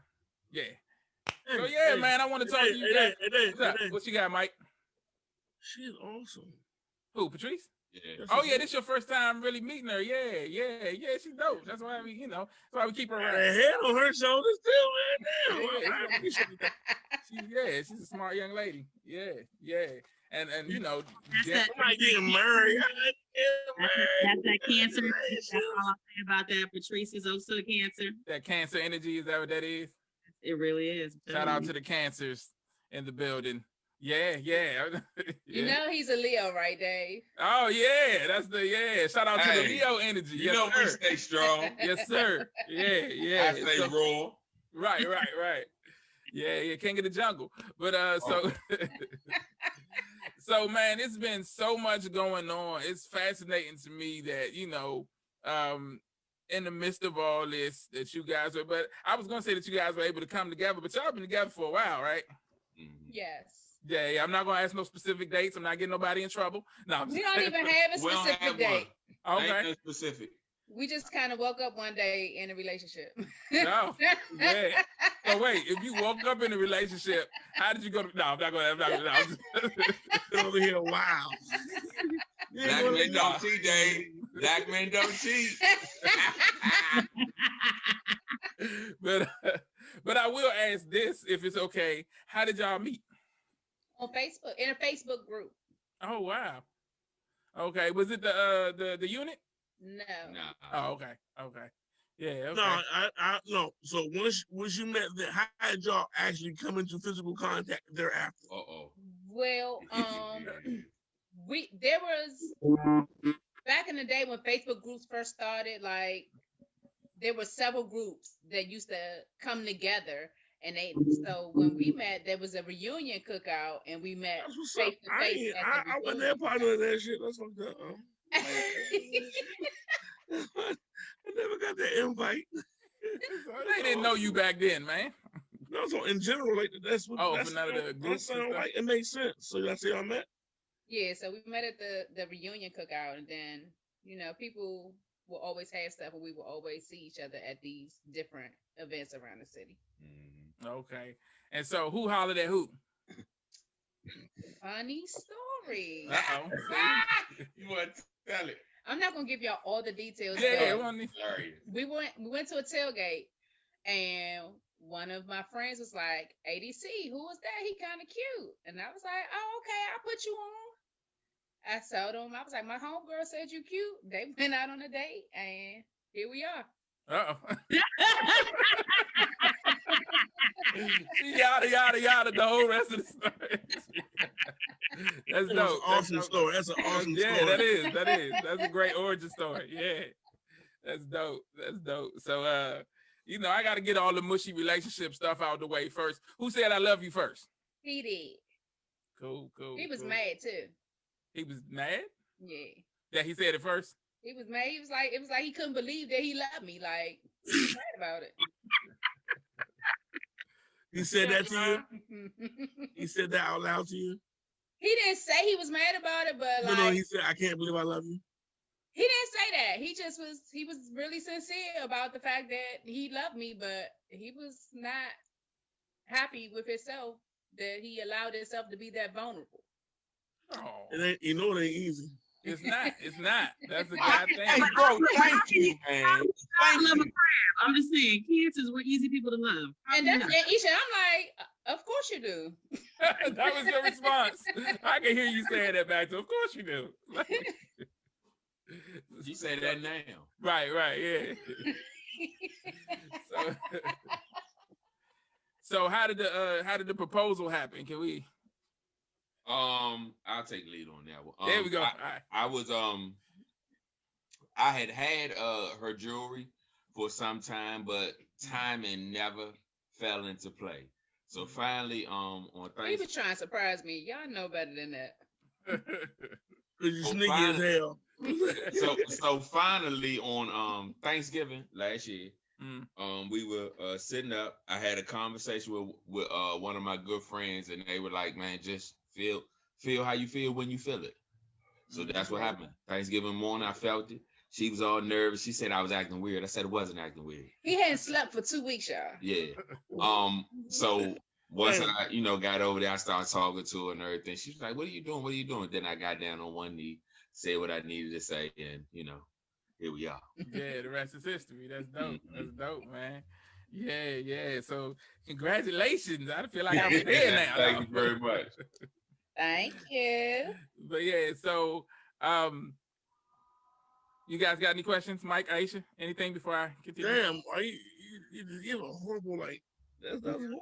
So yeah, man, I want to talk to you guys. What's up? What you got, Mike? She's awesome. Who, Patrice? Yeah. Oh yeah, this your first time really meeting her. Yeah, she's dope. That's why that's why we keep her around. The head on her shoulders still, man. Damn. I appreciate that. She's a smart young lady. Yeah. And That's I might get married. That's that cancer. That's all I'll say about that. Patrice is also a cancer. that cancer energy, is that what that is? It really is. Shout out to the cancers in the building. Yeah. You know he's a Leo, right, Dave? Oh yeah, that's shout out to the Hey, Leo energy. You Yes, know sir. we stay strong. Yes, sir. Yeah. I say raw. Right. Yeah, king of the jungle. But so man, it's been so much going on. It's fascinating to me that, in the midst of all this, that you guys are, but I was gonna say that you guys were able to come together, but y'all been together for a while, right? Yes. Yeah, I'm not gonna ask no specific dates. I'm not getting nobody in trouble. No, We don't even have a We don't specific have date. one. Okay. Ain't no specific. We just kind of woke up one day in a relationship. No. Yeah. So wait, if you woke up in a relationship, how did you go to? No, I'm not gonna. Get over here. Wow. Black men don't cheat, Dave. Black men don't cheat. But I will ask this, if it's okay. How did y'all meet? On Facebook, in a Facebook group. Oh wow. Okay. Was it the unit? No. Nah. Oh, okay. Yeah. Okay. No, I no. So once you met, how did y'all actually come into physical contact thereafter? Well, there was back in the day when Facebook groups first started, like there were several groups that used to come together, and so when we met, there was a reunion cookout, and we met That's what's face up. to face. I wasn't that part of that shit. That's fucked up. I never got that invite. They didn't know you back then, man. No, so in general, like that's what. For none of the groups. That sound like it makes sense. So that's how y'all met. Yeah, so we met at the reunion cookout, and then people will always have stuff, and we will always see each other at these different events around the city. Okay. And so who hollered at who? Funny story. Uh-oh. You want to tell it? I'm not gonna give y'all all the details. Yeah, Sorry. we went to a tailgate, and one of my friends was like, ADC, who was that? He kind of cute. And I was like, oh, okay, I'll put you on. I told him, I was like, my homegirl said you cute. They went out on a date, and here we are. Uh-oh. Yada, the whole rest of the story. That's dope. Awesome story. That's an awesome story. Yeah, that is. That's a great origin story. Yeah. That's dope. That's dope. So you know, I gotta get all the mushy relationship stuff out the way first. Who said I love you first? He did. Cool. He was cool. mad too. He was mad? Yeah. Yeah, he said it first. He was mad. He was like, it was like he couldn't believe that he loved me. Like, he was mad about it. He said that to you? He said that out loud to you? He didn't say he was mad about it, but like, No, he said, I can't believe I love you. he didn't say that. He was really sincere about the fact that he loved me, but he was not happy with himself that he allowed himself to be that vulnerable. Oh, It ain't, you know it ain't easy. it's not. It's not. That's a god thing. Bro, thank you, man. Thank love a you. crab. I'm just saying, cancers were easy people to love. And that's and Isha, I'm like, of course you do. That was your response. I can hear you saying that back to. Of course you do. You say that now. Right, yeah. So how did the proposal happen? Can we? I'll take lead on that one. There we go. I was I had her jewelry for some time, but timing never fell into play. So finally, on He Thanksgiving, was trying to surprise me. Y'all know better than that. Cause you sneaky as hell. so finally on Thanksgiving last year, we were sitting up. I had a conversation with one of my good friends, and they were like, "Man, just feel how you feel when you feel it." So that's what happened. Thanksgiving morning, I felt it. She was all nervous. She said I was acting weird. I said it wasn't acting weird. He hadn't slept for 2 weeks, y'all. Yeah. So once I, got over there, I started talking to her and everything. She was like, "What are you doing? What are you doing?" Then I got down on one knee, said what I needed to say, and here we are. Yeah, the rest is history. That's dope. That's dope, man. Yeah. So congratulations. I feel like I'm there now. Thank you very much. Thank you. But yeah, so you guys got any questions, Mike, Aisha? Anything before I continue? Damn, why you have a horrible that's horrible.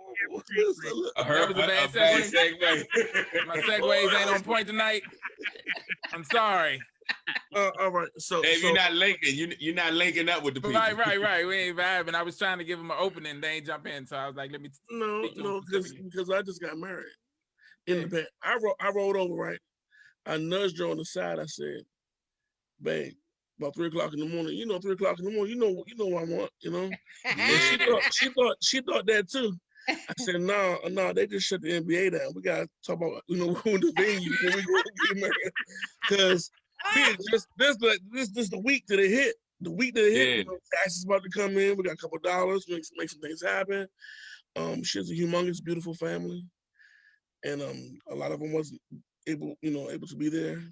That was a bad segue. My segues ain't on point tonight. I'm sorry. All right, so you're not linking. You're not linking up with the people. Right. We ain't vibing. I was trying to give them an opening. They ain't jump in, so I was like, let me. No, because I just got married. In the bed, I rolled over. Right, I nudged her on the side. I said, "Babe, about 3 o'clock in the morning. 3 o'clock in the morning. You know what I want. And she thought that too. I said, no, they just shut the NBA down. We gotta talk about who in the venue when we go get married, because this the week that it hit. The week that it hit, tax is about to come in. We got a couple dollars, make some things happen. She has a humongous, beautiful family, and a lot of them wasn't able to be there.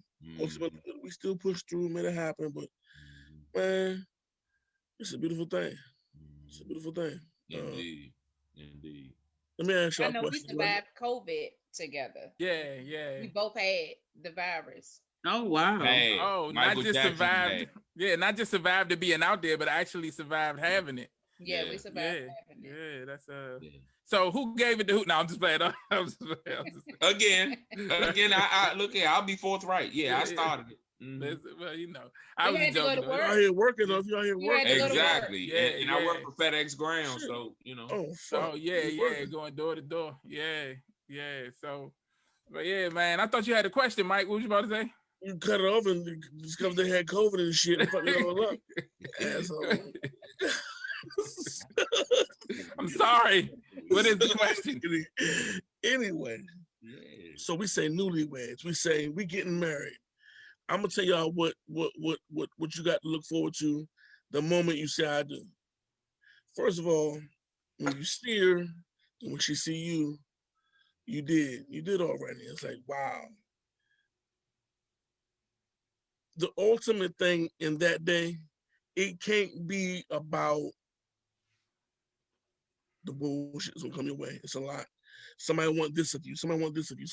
Ultimately, we still pushed through, made it happen. But man, it's a beautiful thing. It's a beautiful thing. Indeed. Let me ask you a question. I know we survived COVID together. Yeah. We both had the virus. Oh wow! Hey, not just survived. Yeah, not just survived to being out there, but actually survived having it. Yeah, we survived having it. Yeah, that's So who gave it to who? No, I'm just playing. Again, I look here. I'll be forthright. Yeah, I started it. Well, I was joking. You out here working, though. If you out here working, exactly. And I work for FedEx Ground, so Oh yeah, going door to door. Yeah. So, but yeah, man, I thought you had a question, Mike. What was you about to say? You cut it off and just because they had COVID and shit and fucked it all up. Asshole. I'm sorry. What is the question? Anyway, so we say newlyweds. We say we getting married. I'm gonna tell y'all what you got to look forward to the moment you say I do. First of all, when you see her and when she see you, you did already. It's like, wow. The ultimate thing in that day, it can't be about the bullshit that's gonna come your way. It's a lot. Somebody want this of you. Somebody want this of you.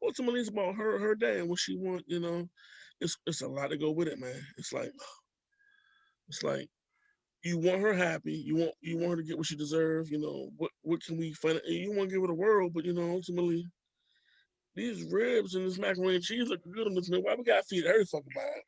Ultimately, it's about her day and what she want. It's a lot to go with it, man. It's like you want her happy. You want her to get what she deserves. What can we find? You want to give her the world, but ultimately, these ribs and this macaroni and cheese look good on this meal. Why we gotta feed every fucking body?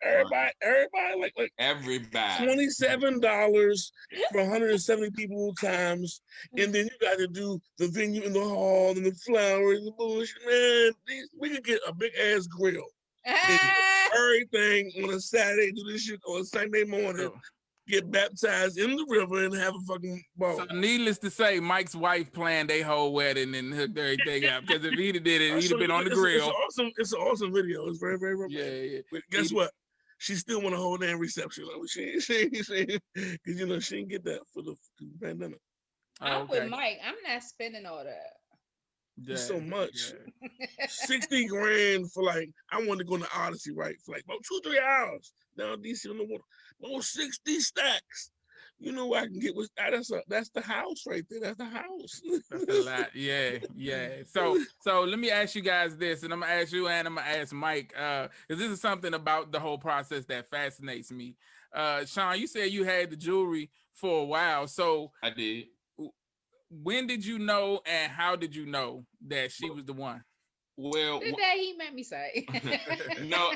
Everybody, like everybody. $27 for 170 people times, and then you got to do the venue in the hall and the flowers and the bullshit. Man, we could get a big ass grill. Everything on a Saturday, do this shit on a Sunday morning. Get baptized in the river and have a fucking ball. So needless to say, Mike's wife planned their whole wedding and hooked everything up. Because if he'd have did it, he'd have been on the grill. It's an awesome video. It's very, very romantic. Yeah. But guess what? She still want a whole damn reception. Like, she because you know she didn't get that for the pandemic. I'm with Mike. I'm not spending all that. It's so much. 60 grand for like, I wanted to go in the Odyssey, right? For like about 2-3 hours down DC on the water. About 60 stacks. You know what I can get with that's the house right there. That's the house. That's a lot. Yeah. So let me ask you guys this, and I'm gonna ask you and I'm gonna ask Mike, because this is something about the whole process that fascinates me. Sean, you said you had the jewelry for a while. So I did. When did you know and how did you know that she was the one? Well, the day he met me say. No,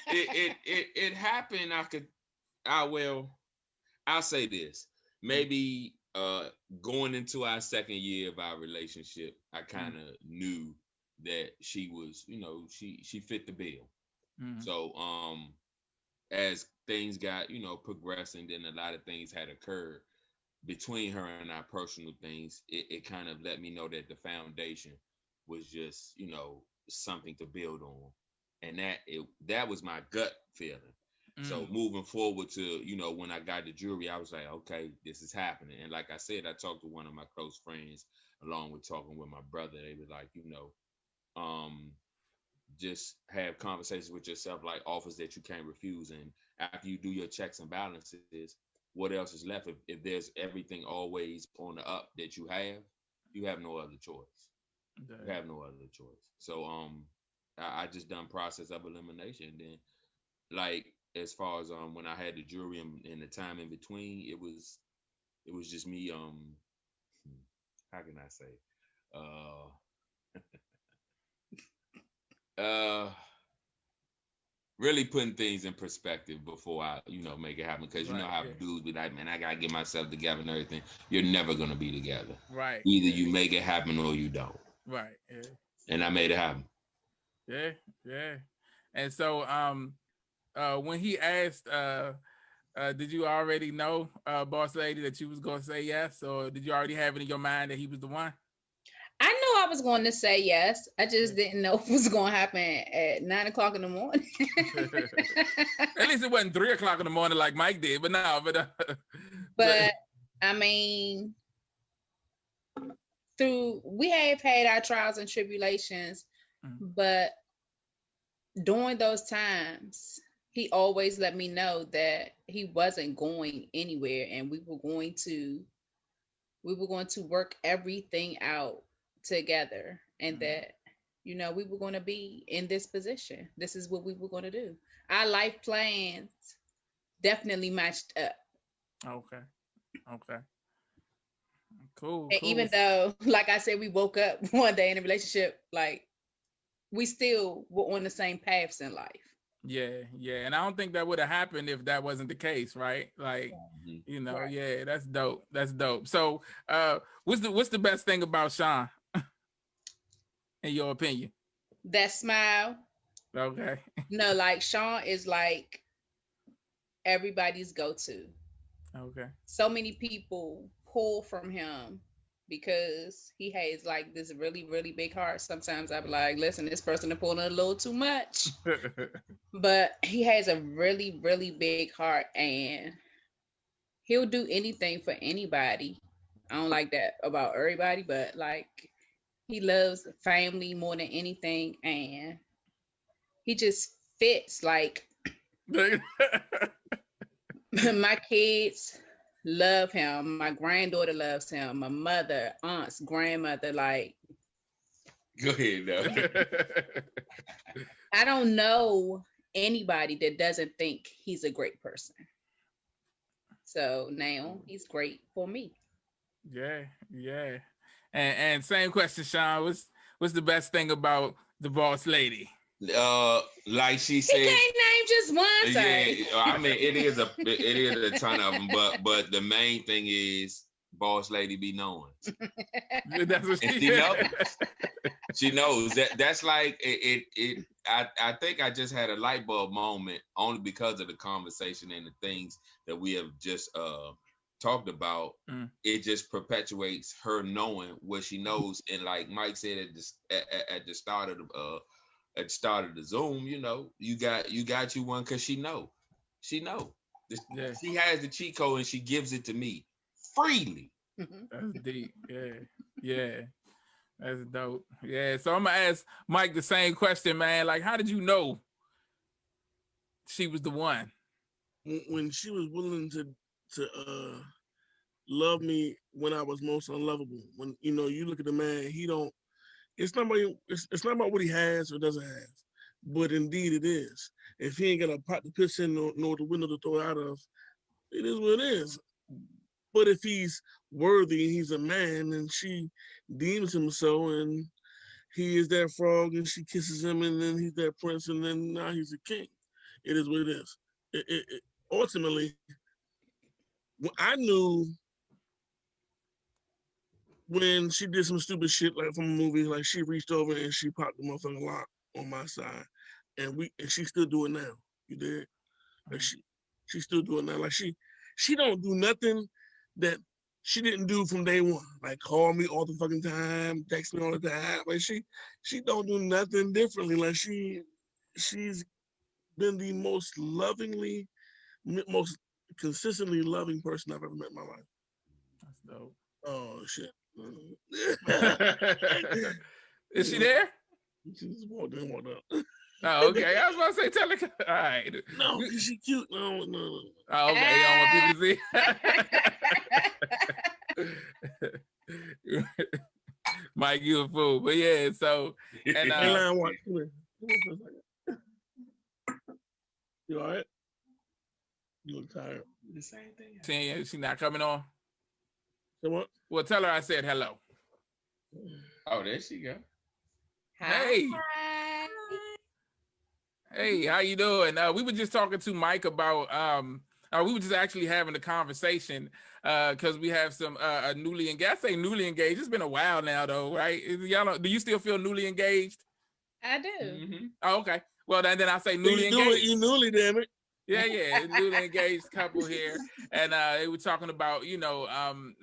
it happened. I'll say this. Maybe going into our second year of our relationship, I kind of knew that she was, she fit the bill. Mm-hmm. So as things got, progressing, then a lot of things had occurred between her and our personal things. It kind of let me know that the foundation was just, something to build on. And that was my gut feeling. So moving forward to, when I got the jewelry, I was like, okay, this is happening. And like I said, I talked to one of my close friends along with talking with my brother. They were like, just have conversations with yourself, like offers that you can't refuse. And after you do your checks and balances, what else is left? If there's everything always on the up that you have no other choice. Okay. You have no other choice. So I just done process of elimination. Then like as far as when I had the jewelry and the time in between, it was just me how can I say really putting things in perspective before I, make it happen. Because you know how dudes be like, man, I gotta get myself together and everything. You're never gonna be together. Right. Either you make it happen or you don't. Right. Yeah. And I made it happen. Yeah. And so when he asked, did you already know, Boss Lady, that you was gonna say yes, or did you already have it in your mind that he was the one? I knew I was going to say yes. I just didn't know what was going to happen at 9 o'clock in the morning. At least it wasn't 3 o'clock in the morning like Mike did, but no. But I mean, we have had our trials and tribulations, but during those times, he always let me know that he wasn't going anywhere, and we were going to work everything out together, and that we were going to be in this position. This is what we were going to do. Our life plans definitely matched up. Okay. Cool. And even though, like I said, we woke up one day in a relationship, like we still were on the same paths in life. Yeah. And I don't think that would have happened if that wasn't the case, right? Like, right. Yeah, that's dope. So what's the best thing about Sean, in your opinion? That smile. Okay. No, like Sean is like everybody's go-to. Okay. So many people pull from him because he has like this really, really big heart. Sometimes I'm like, listen, this person is pulling a little too much. But he has a really, really big heart, and he'll do anything for anybody. I don't like that about everybody, but like he loves family more than anything, and he just fits like my kids love him. My granddaughter loves him. My mother, aunts, grandmother, like. Go ahead, though. I don't know anybody that doesn't think he's a great person. So now he's great for me. Yeah. And same question, Sean. What's the best thing about The boss lady. Like she He said, can't name just one. Sorry. yeah, I mean it is a ton of them, but the main thing is boss lady be knowing. That's what And she knows. She knows that's like it. I think I just had a light bulb moment only because of the conversation and the things that we have just talked about. It just perpetuates her knowing what she knows, and like Mike said at the start of the Zoom, you know, you got you one because she know. Yeah. She has the cheat code and she gives it to me freely. That's deep. Yeah. That's dope. Yeah. So I'm gonna ask Mike the same question, man. Like, how did you know she was the one? When she was willing to love me when I was most unlovable. When you know, you look at the man, he don't. It's not about what he has or doesn't have, but indeed it is. If he ain't got a pot to piss in nor the window to throw out of, it is what it is. But if he's worthy, he's a man, and she deems him so, and he is that frog, and she kisses him, and then he's that prince, and then now he's a king. It is what it is. Ultimately, I knew when she did some stupid shit like from a movie, like she reached over and she popped the motherfucking lock on my side, and she still do it now. You did, like she still do it now. Like she don't do nothing that she didn't do from day one. Like call me all the fucking time, text me all the time. Like she don't do nothing differently. Like she's been the most lovingly, most consistently loving person I've ever met in my life. That's dope. Oh shit. Is she there? She just walked in, walked out. Oh, okay. I was about to say, tell her. All right. No, because she cute. No. Oh, okay. You don't want people to see. Mike, you a fool. But yeah, so and you all right? You look tired. The same thing. she not coming on. So what? Well, tell her I said hello. Oh, there she go. Hey. Hey, how you doing? We were just talking to Mike about we were just actually having a conversation because we have some newly engaged. I say newly engaged. It's been a while now though, right? Do you still feel newly engaged? I do. Mm-hmm. Oh, okay. Well, then I say newly engaged. You newly, damn it. Yeah, newly engaged couple here, and they were talking about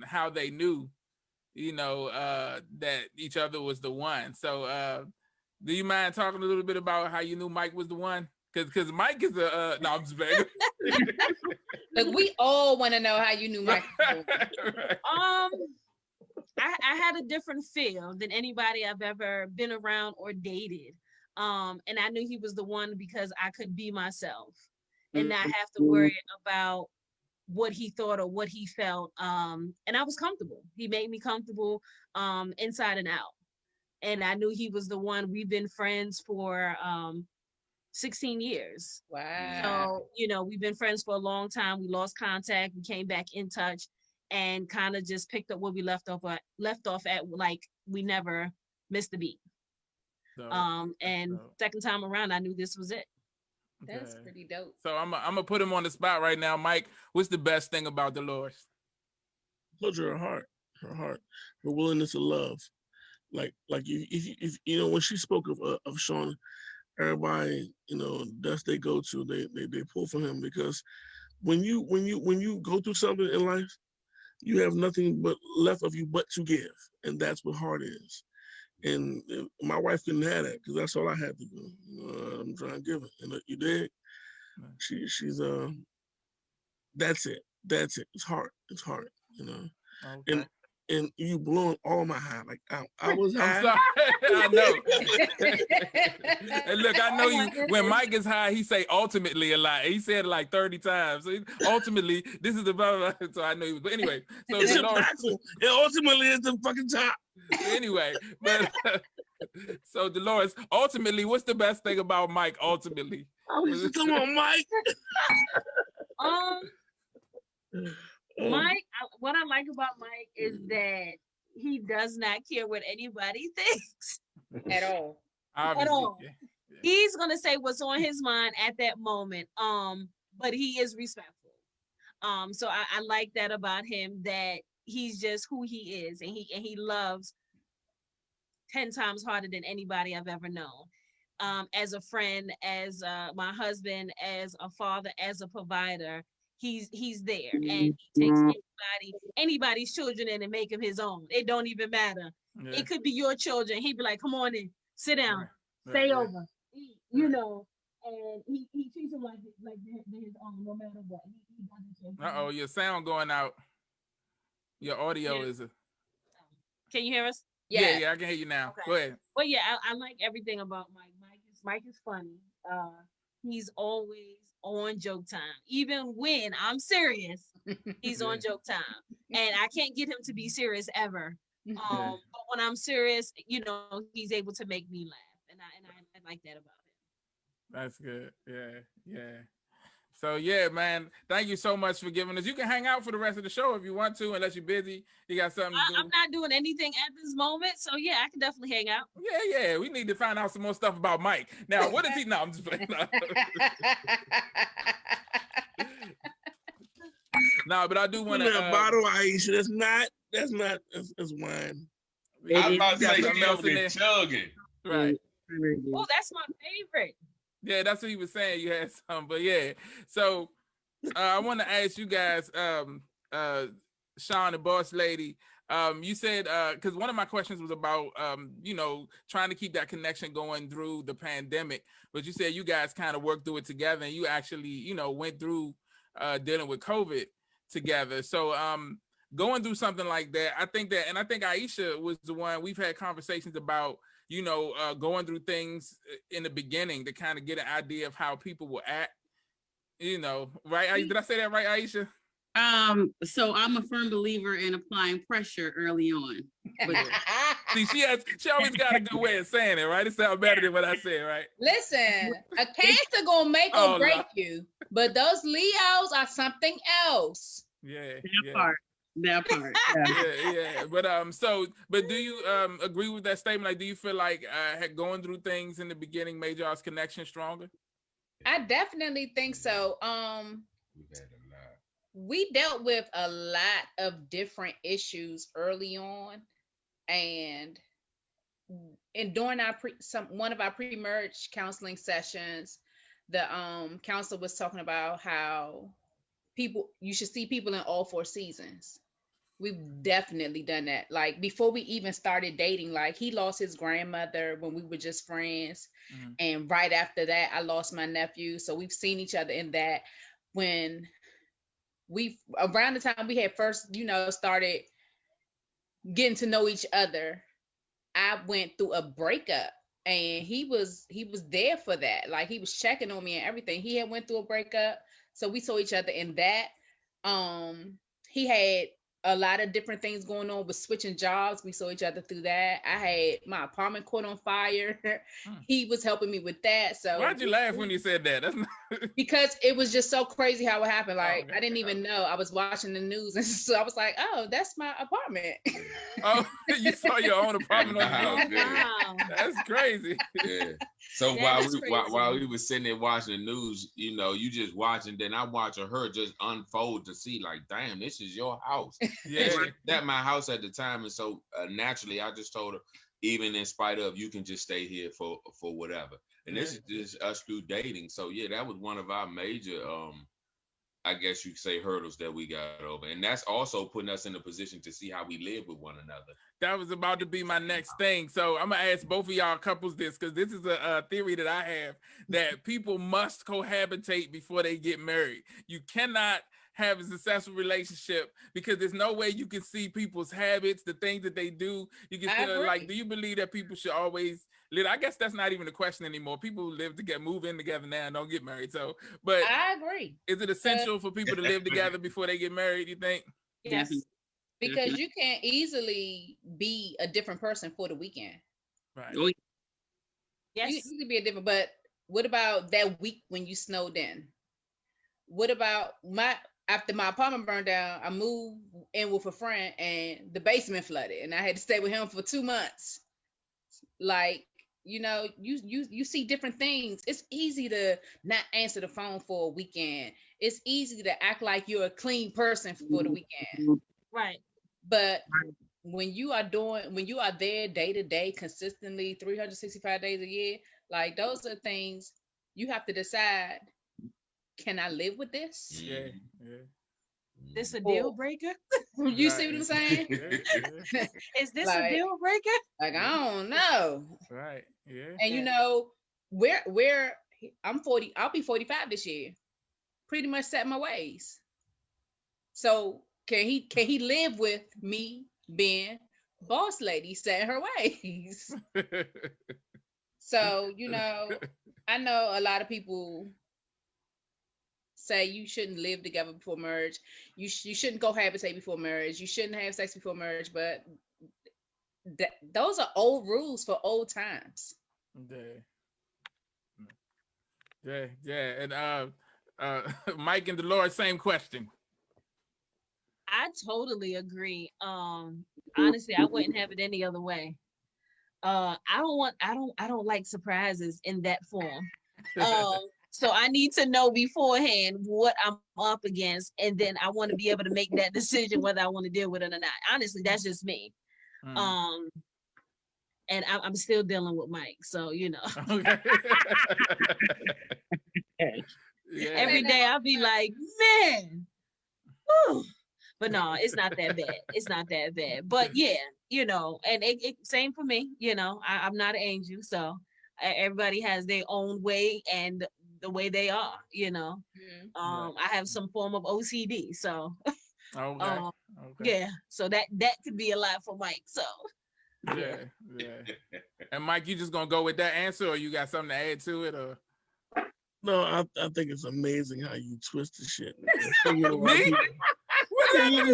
how they knew, that each other was the one. So, do you mind talking a little bit about how you knew Mike was the one? Because Mike is no, I'm just begging. Look, we all want to know how you knew Mike. Right. I had a different feel than anybody I've ever been around or dated. And I knew he was the one because I could be myself and not have to worry about what he thought or what he felt. And I was comfortable. He made me comfortable inside and out. And I knew he was the one. We've been friends for 16 years. Wow. So, we've been friends for a long time. We lost contact. We came back in touch and kind of just picked up where we left off at, like we never missed a beat. And second time around, I knew this was it. That's pretty dope. So I'm gonna put him on the spot right now. Mike, what's the best thing about Dolores? Told you her heart, her willingness to love. Like if when she spoke of Sean, everybody, that's they go to, they pull for him, because when you go through something in life, you have nothing but left of you but to give, and that's what heart is. And my wife couldn't have that because that's all I had to do. I'm trying to give it, and you dig? She's that's it. It's hard. Okay. And you blowing all my high. Like I was high. I'm sorry. I know. And look, I know you. When Mike is high, he say ultimately a lot. He said it like 30 times. So ultimately, this is the blah, blah, blah. So I know he was. But anyway, so it's impactful. It ultimately is the fucking top. Anyway, but so Dolores, ultimately, what's the best thing about Mike? Ultimately, come on, Mike. Mike, what I like about Mike is that he does not care what anybody thinks at all. at all. Yeah. He's gonna say what's on his mind at that moment. But he is respectful. So I like that about him, that he's just who he is, and he loves 10 times harder than anybody I've ever known. As a friend, as my husband, as a father, as a provider, he's there, and he takes anybody's children in and make them his own. It don't even matter. Yeah. It could be your children. He'd be like, "Come on in, sit down, Right. stay over," you know. And he treats them like they're his own, no matter what. He doesn't care. Uh-oh, your sound going out. Your audio is Can you hear us? Yeah, I can hear you now. Okay. Go ahead. Well, yeah, I like everything about Mike. Mike is funny. He's always on joke time. Even when I'm serious, he's on joke time. And I can't get him to be serious ever. But when I'm serious, you know, he's able to make me laugh. And I like that about him. That's good. Yeah. So yeah, man, thank you so much for giving us. You can hang out for the rest of the show if you want to, unless you're busy. You got something to do. I'm not doing anything at this moment, so yeah, I can definitely hang out. Yeah. We need to find out some more stuff about Mike. Now, what is he? No, I'm just playing. No, but I do want to. A bottle of Aisha. That's wine. I was about to say, something else in there. chugging. Right. Oh, that's my favorite. Yeah, that's what he was saying. You had some, but yeah. So I want to ask you guys, Sean and Boss Lady. You said because one of my questions was about you know, trying to keep that connection going through the pandemic. But you said you guys kind of worked through it together, and you actually, you know, went through dealing with COVID together. So going through something like that, I think Aisha was the one we've had conversations about, you know, going through things in the beginning to kind of get an idea of how people will act, you know, right? Did I say that right, Aisha? So I'm a firm believer in applying pressure early on. But See, she always got a good way of saying it, right? It sounds better than what I said, right? Listen, a Cancer gonna make or break you, but those Leos are something else. Yeah. That part. Yeah. But do you agree with that statement? Like, do you feel like going through things in the beginning made y'all's connection stronger? I definitely think so. We dealt with a lot of different issues early on, and during one of our pre-merge counseling sessions, the counselor was talking about how you should see people in all 4 seasons. We've definitely done that. Like before we even started dating, like he lost his grandmother when we were just friends. Mm-hmm. And right after that, I lost my nephew. So we've seen each other in that. When around the time we had first, you know, started getting to know each other, I went through a breakup, and he was there for that. Like he was checking on me and everything. He had went through a breakup. So we saw each other in that. He had a lot of different things going on with switching jobs. We saw each other through that. I had my apartment caught on fire. He was helping me with that. So why'd you laugh when you said that? That's not... Because it was just so crazy how it happened. Like I didn't even know. I was watching the news, and so I was like, "Oh, that's my apartment." Oh, you saw your own apartment on the news? Wow. That's crazy. Yeah. So while we were sitting there watching the news, you know, you just watching, then I'm watching her just unfold to see, like, damn, this is your house. Yeah. That my house at the time, and so naturally, I just told her, even in spite of, you can just stay here for whatever. And this is just us through dating. So yeah, that was one of our major, I guess you could say, hurdles that we got over. And that's also putting us in a position to see how we live with one another. That was about to be my next thing. So I'm gonna ask both of y'all couples this, because this is a theory that I have, that people must cohabitate before they get married. You cannot have a successful relationship because there's no way you can see people's habits, the things that they do. You can still, like, do you believe that people should always live? I guess that's not even a question anymore. People live together, move in together now, and don't get married. So, but I agree. Is it essential for people to live together before they get married, you think? Yes. Because you can't easily be a different person for the weekend. Right. Yes. You can be a different, but what about that week when you snowed in? What about after my apartment burned down, I moved in with a friend and the basement flooded and I had to stay with him for 2 months. Like, you know, you see different things. It's easy to not answer the phone for a weekend. It's easy to act like you're a clean person for the weekend. Right. But when you are there day to day, consistently, 365 days a year, like those are things you have to decide. Can I live with this? Yeah. This a deal breaker? You see what I'm saying? Is this Like, a deal breaker? Like, I don't know. Right. Yeah. And you know, where I'm 40, I'll be 45 this year. Pretty much set my ways. So can he live with me being boss lady setting her ways? So, you know, I know a lot of people say you shouldn't live together before marriage. You shouldn't cohabitate before marriage. You shouldn't have sex before marriage. But those are old rules for old times. Yeah. And Mike and Dolores, same question. I totally agree. Honestly, I wouldn't have it any other way. I don't like surprises in that form. So I need to know beforehand what I'm up against, and then I want to be able to make that decision whether I want to deal with it or not. Honestly, that's just me. And I'm still dealing with Mike, so you know. Okay. Yeah. Every day I'll be like, man. Whew. But no, it's not that bad. It's not that bad. But yeah, you know, and it same for me. You know, I'm not an angel, so everybody has their own way and the way they are. You know, I have some form of OCD, so Okay. yeah. So that could be a lot for Mike. So yeah. And Mike, you just gonna go with that answer, or you got something to add to it, or? No, I think it's amazing how you twist the shit. Me?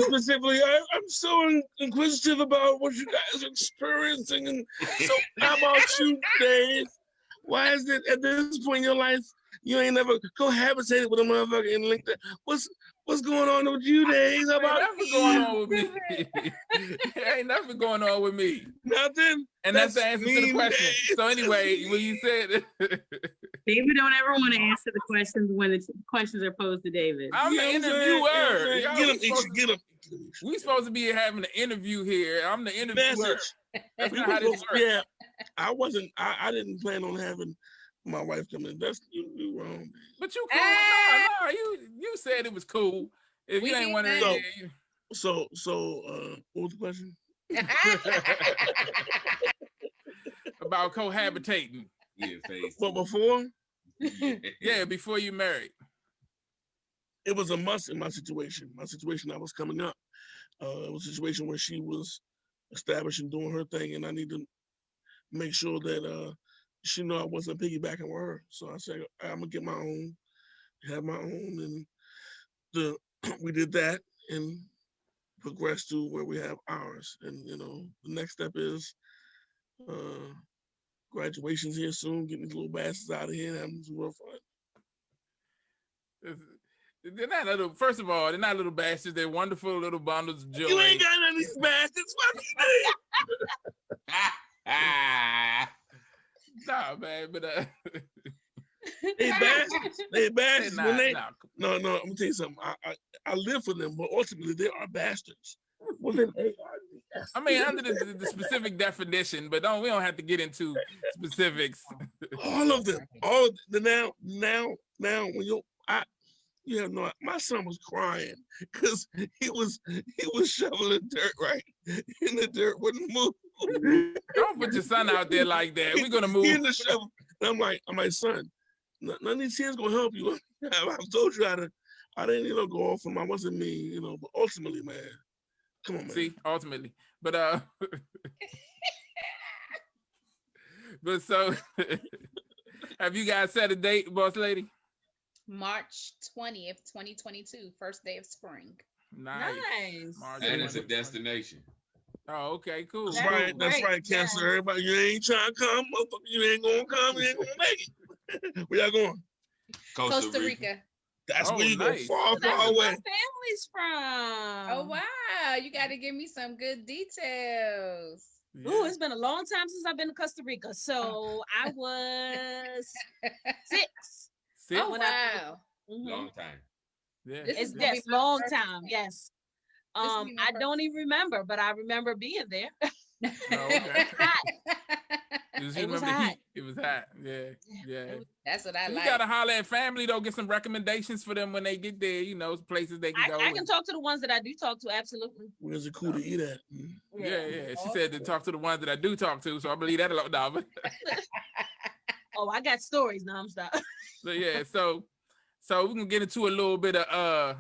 Specifically, I'm so inquisitive about what you guys are experiencing. And so, how about you, Dave? Why is it at this point in your life you ain't never cohabitated with a motherfucker and linked that? What's going on with you, Dave? How about nothing going on with me? Ain't nothing going on with me. Nothing. And that's the answer to the question. Dave. So anyway, when you said David don't ever want to answer the questions when the questions are posed to David. I'm the interviewer. Get him. We supposed to be having an interview here. I'm the interviewer. That's not how this works. Yeah, I didn't plan on having my wife come in. That's you wrong. But you cool. No, you said it was cool. If you ain't want to. So, what was the question? About cohabitating. But before? Yeah, before you married. It was a must in my situation. My situation, I was coming up. It was a situation where she was established and doing her thing, and I need to make sure that she know I wasn't piggybacking with her. So I said, I'm gonna get my own, have my own, and we did that and progressed to where we have ours. And you know, the next step is graduation's here soon, getting these little bastards out of here and having some real fun. They're not little. First of all, they're not little bastards. They're wonderful little bundles of joy. You ain't got none of these bastards. Nah, man, but they bastards. They bastards. No, I'm gonna tell you something. I live for them, but ultimately they are bastards. I mean, under the specific definition, but we don't have to get into specifics. All of them. Now when you have no. My son was crying because he was shoveling dirt, right, and the dirt wouldn't move. Don't put your son out there like that. We're gonna move. In the shovel. And I'm like, son, none of these kids gonna help you. I've told you I didn't, go off on I wasn't me, but ultimately, man, come on, man. See, ultimately, but but so, have you guys set a date, boss lady? March 20th, 2022, first day of spring. Nice. And it's a destination. Oh, okay, cool. That's right, CastS2. Yes. Everybody, you ain't trying to come, motherfucker. You ain't gonna come. You ain't gonna make it. Where y'all going? Costa Rica. That's where you go, far away. Where my family's from. Oh wow, you got to give me some good details. Ooh, it's been a long time since I've been to Costa Rica. So I was 6. Oh, wow. Long time. Yeah. It's long time. Yes. I don't even remember, but I remember being there. Oh, okay. It was hot. It was hot. Yeah. That's what I So like. you gotta holler at family though. Get some recommendations for them when they get there. You know, places they can go. I can talk to the ones that I do talk to. Absolutely. Where's it cool to eat at? Yeah. She said to talk to the ones that I do talk to, so I believe that a lot. No, but Oh, I got stories. No, I'm stopped. so yeah, so we can get into a little bit of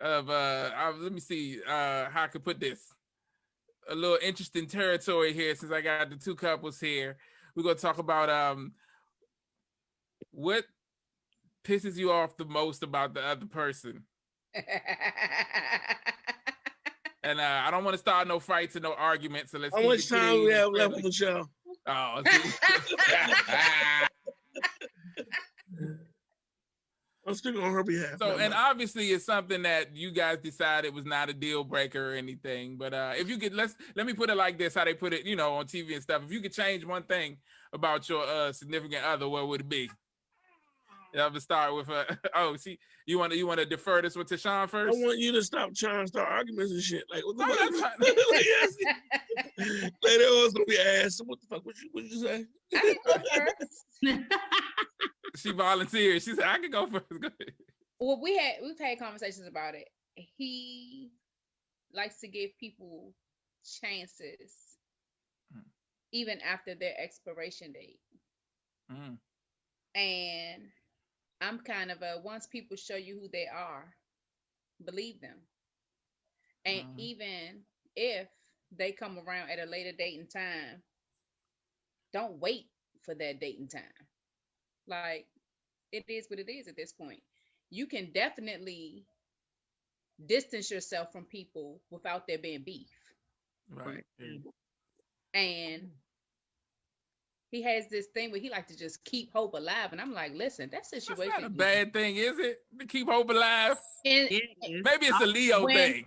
let me see how I could put this. A little interesting territory here since I got the two couples here. We're gonna talk about what pisses you off the most about the other person. And I don't want to start no fights or no arguments. So let's. How much time we have left on the show? Oh. I'm speaking on her behalf. So, and obviously it's something that you guys decided was not a deal breaker or anything. But if you could, let me put it like this, how they put it, you know, on TV and stuff. If you could change one thing about your significant other, what would it be? I'm gonna start with you want to defer this one to Sean first? I want you to stop trying to start arguments and shit. Like what the fuck? Later on, gonna be asked. What the fuck? What you say? I can go first. She volunteered. She said, I can go first. Go ahead. Well, we've had conversations about it. He likes to give people chances, even after their expiration date. And I'm kind of once people show you who they are, believe them. And even if they come around at a later date and time, don't wait for that date and time. Like, it is what it is at this point. You can definitely distance yourself from people without there being beef. Right. And he has this thing where he likes to just keep hope alive. And I'm like, listen, that situation. That's not a bad thing, is it? To keep hope alive? Maybe it's a Leo thing.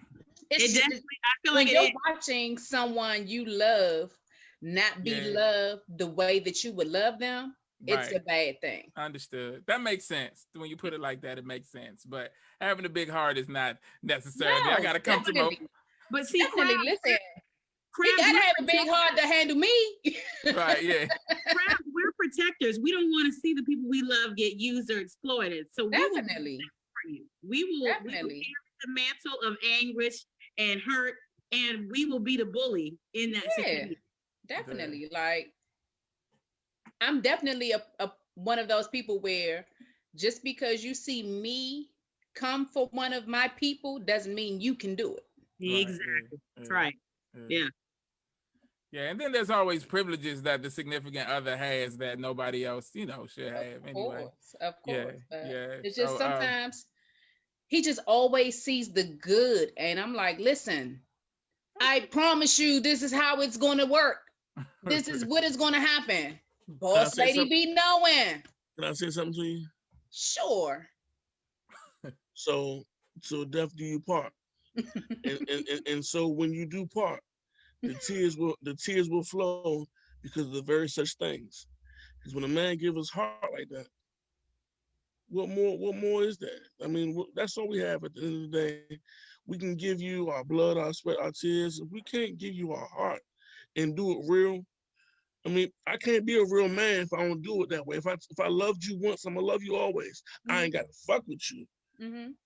It's definitely, I feel like you're watching someone you love not be loved the way that you would love them. It's a bad thing. Understood. That makes sense. When you put it like that, it makes sense. But having a big heart is not necessarily. I gotta come to know. But see, listen. You gotta have a big heart to handle me. Right, yeah. We're protectors. We don't want to see the people we love get used or exploited. So definitely, we will carry the mantle of anguish and hurt, and we will be the bully in that situation. Definitely. Like, I'm definitely a one of those people where just because you see me come for one of my people doesn't mean you can do it. Exactly. That's right. Yeah. Yeah, and then there's always privileges that the significant other has that nobody else, should have anyway. Of course. Yeah. It's just sometimes he just always sees the good, and I'm like, listen, I promise you, this is how it's going to work. This is what is going to happen. Boss lady be knowing. Can I say something to you? Sure. So death do you part. and so when you do part, the tears will flow because of the very such things. Because when a man gives his heart like that, what more is that? I mean, that's all we have at the end of the day. We can give you our blood, our sweat, our tears. If we can't give you our heart and do it real, I mean, I can't be a real man if I don't do it that way. If I loved you once, I'm gonna love you always. I ain't gotta fuck with you.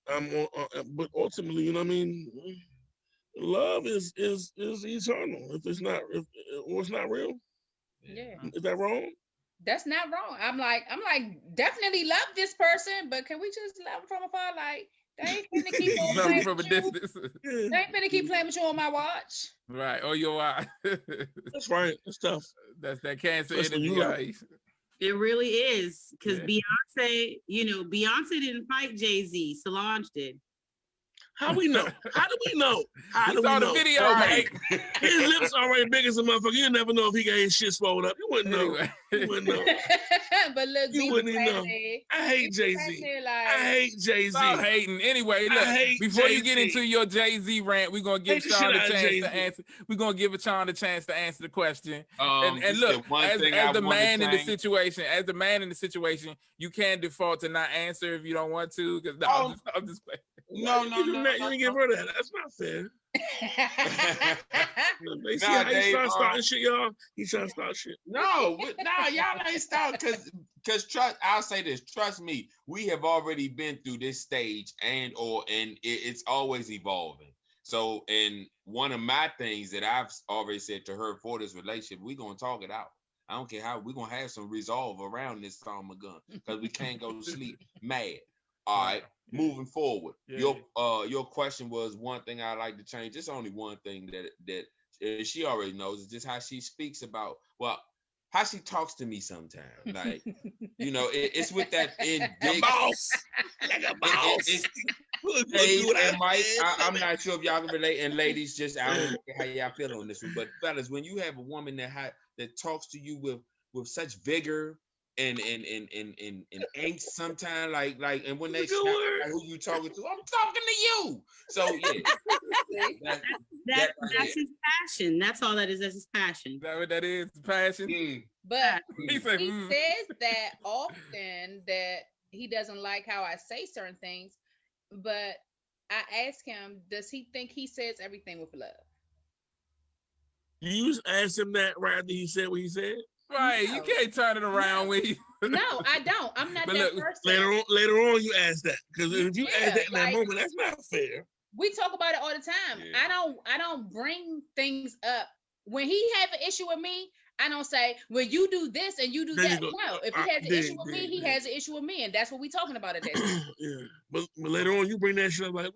But ultimately, you know what I mean? Love is eternal. If it's not, or it's not real. Yeah. Is that wrong? That's not wrong. I'm like, definitely love this person, but can we just love them from afar? Like, they ain't gonna keep playing from a distance. They ain't gonna keep playing with you on my watch. Right. Or your watch. That's right. That's tough. That's that cancer energy. It really is. Because Beyonce, Beyonce didn't fight Jay-Z. Solange did. How we know? How do we know? How do we saw know? the video, right. His lips already big as a motherfucker. You never know if he got his shit swollen up. You wouldn't know. You wouldn't know. But look, you wouldn't even know. I hate Jay-Z. I hate Jay-Z. Stop hating. Anyway, look, before you get into your Jay-Z rant, we're gonna give Sean a chance to answer. We're gonna give Sean a chance to answer the question. And look, as the man in the situation, you can default to not answer if you don't want to. Because I'm just playing. No, you didn't get rid of that. That's not fair. They see how he's trying to start shit, y'all. He's trying to start shit. No, y'all ain't start because trust. I'll say this. Trust me, we have already been through this stage, and it's always evolving. So, and one of my things that I've already said to her for this relationship, we're gonna talk it out. I don't care how we're gonna have some resolve around this summer gun because we can't go to sleep mad. All right. Moving forward, your question was one thing I like to change. It's only one thing that she already knows is just how she speaks about how she talks to me sometimes. Like it's with that boss, like a boss. And Mike, I'm not sure if y'all can relate, and ladies, just I don't know how y'all feel on this one, but fellas, when you have a woman that talks to you with such vigor. And angst sometimes like and when they snap, like, who you talking to? I'm talking to you. So yeah, that's his passion. That's all that is. That's his passion. Is that what that is? Passion. But he says that often that he doesn't like how I say certain things. But I ask him, does he think he says everything with love? You asked him that right after he said what he said. Right, you can't turn it around when you. No, I don't. I'm not that person. Later on, you ask that because if you ask that in that moment, that's not fair. We talk about it all the time. Yeah. I don't bring things up when he have an issue with me. I don't say, well, you do this and you do that. No, if he has an issue with me, he has an issue with me, and that's what we talking about at that time. Yeah, but later on, you bring that shit up like,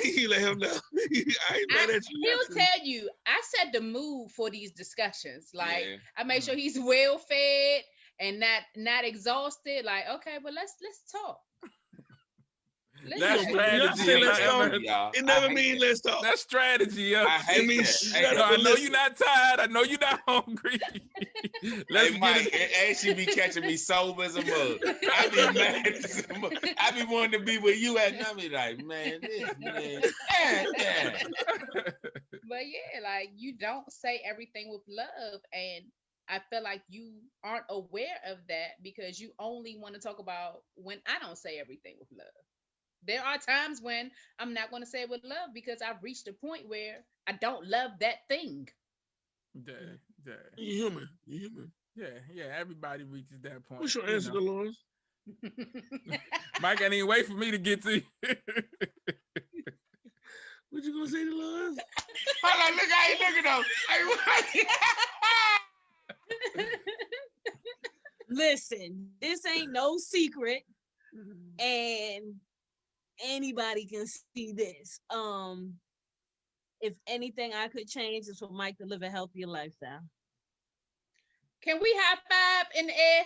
he let him know. He'll tell you, I set the mood for these discussions. Like, I make sure he's well fed and not exhausted. Like, okay, well, let's talk. That's strategy. It never means let's talk. That's strategy. Yo. I hate that. I know you're not tired. I know you're not hungry. Let's get it. And she be catching me sober as a mug. I be mad as a mug. I be wanting to be where you at. And I be like, man, this man. Yeah. But yeah, like you don't say everything with love, and I feel like you aren't aware of that because you only want to talk about when I don't say everything with love. There are times when I'm not going to say it with love because I've reached a point where I don't love that thing. Yeah. You're human. Yeah. Everybody reaches that point. What's your answer, Dolores? Mike, I didn't wait for me to get to you. What you gonna say, Dolores? Hold on, look how you looking though. Listen, this ain't no secret, and anybody can see this. If anything I could change is for Mike to live a healthier lifestyle. Can we high five in the air?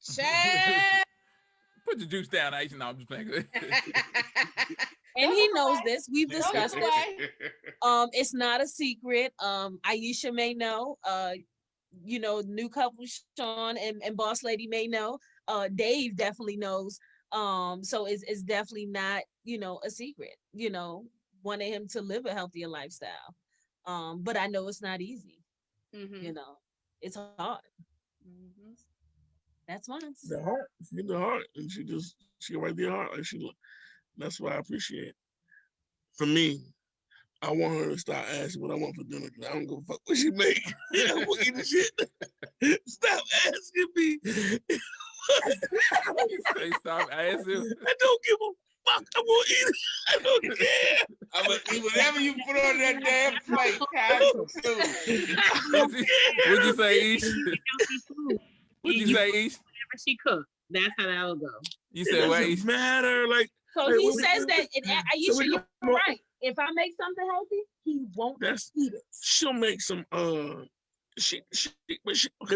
Share. Put the juice down, Aisha. No, I'm just playing. And he knows this. We've discussed it. It's not a secret. Aisha may know. New couple Sean and Boss Lady may know. Dave definitely knows. So it's definitely not, a secret, wanting him to live a healthier lifestyle. But I know it's not easy. Mm-hmm. It's hard. Mm-hmm. That's mine. The heart. She get the heart. And she right there heart. Like that's what I appreciate. For me, I want her to start asking what I want for dinner. I don't give a fuck what she make. I'm gonna eat the shit. Stop asking me. Say stop asking. I don't give a fuck. I'm gonna eat it. I don't care. I'm gonna eat whatever you put on that damn plate. What'd you say, Ish? What'd you say, Ish? Whatever she cooked, that's how that will go. You said what? It matter. Like so, he says that. You're right. If I make something healthy, he won't eat it. She'll make some. Okay.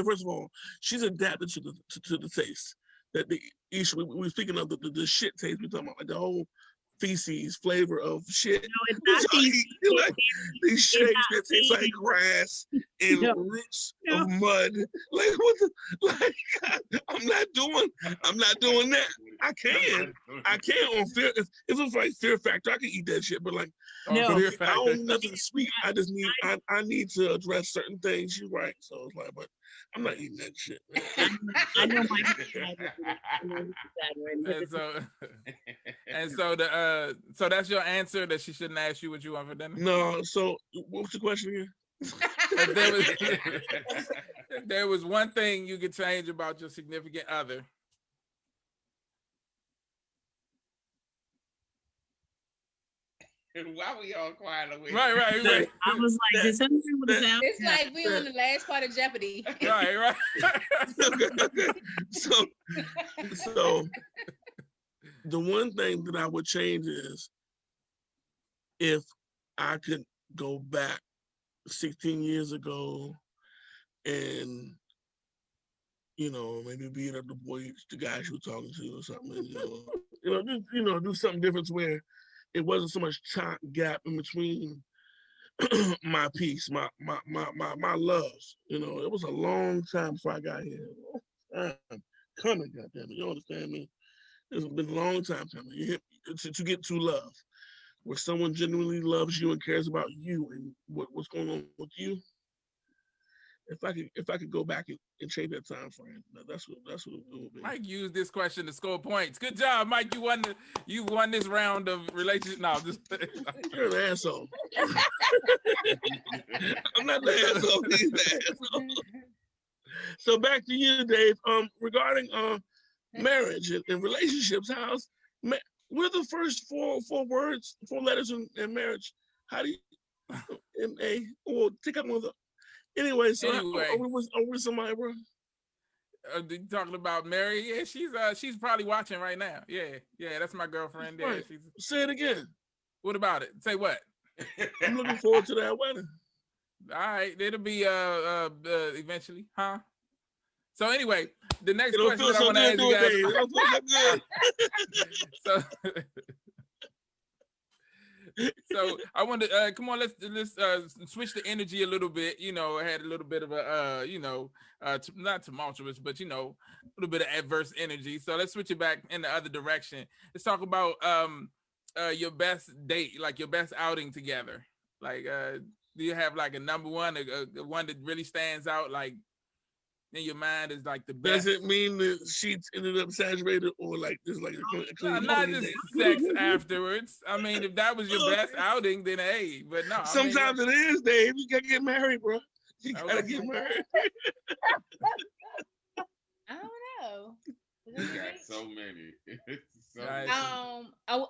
First of all, she's adapted to the taste that we're speaking of the shit taste. We're talking about like the whole feces flavor of shit. No, it's not feces. Like, these shakes that taste like grass and roots of mud. Like what the? Like I'm not doing that. I can on Fear. If it was like Fear Factor, I can eat that shit. But like, No. Fear I Factor. don't need nothing sweet. I just need. I need to address certain things. She's right. So it's like, but I'm not eating that shit. Man. I know my And so that's your answer, that she shouldn't ask you what you want for dinner? No. So what's the question again? If there was one thing you could change about your significant other. Why we all quiet away? Right. I was like, did something with the sound? It's like we on the last part of Jeopardy. Right. So the one thing that I would change is if I could go back 16 years ago and, you know, maybe beat up the guys you were talking to or something, do something different where it wasn't so much time gap in between my peace, my loves. You know, it was a long time before I got here. Coming, goddamn it, you understand me? It's been a long time coming. To get to love, where someone genuinely loves you and cares about you and what's going on with you. If I could go back and change that time frame, that's what it would be. Mike used this question to score points. Good job, Mike. You won this round of relationship. No, just you're an asshole. I'm not the asshole. He's the asshole. So back to you, Dave. Regarding marriage and relationships, what are the first four letters in marriage? How do you M-A? Or take up one of the. Anyway, so are we with somebody, bro? Talking about Mary? Yeah, she's probably watching right now. Yeah, that's my girlfriend. Right. Yeah, say it again. What about it? Say what? I'm looking forward to that wedding. All right, it'll be eventually, huh? So anyway, the next question I want to ask you guys. So I want to come on. Let's switch the energy a little bit. You know, I had a little bit of a not tumultuous, but a little bit of adverse energy. So let's switch it back in the other direction. Let's talk about your best date, like your best outing together. Like, do you have like a number one, a one that really stands out, like in your mind is like the best? Does it mean the sheets ended up saturated or like just like a clean? Not just sex afterwards. I mean, if that was your best outing, then hey, but no. Sometimes it is, Dave. You gotta get married, bro. You gotta get married. I don't know. You got so many.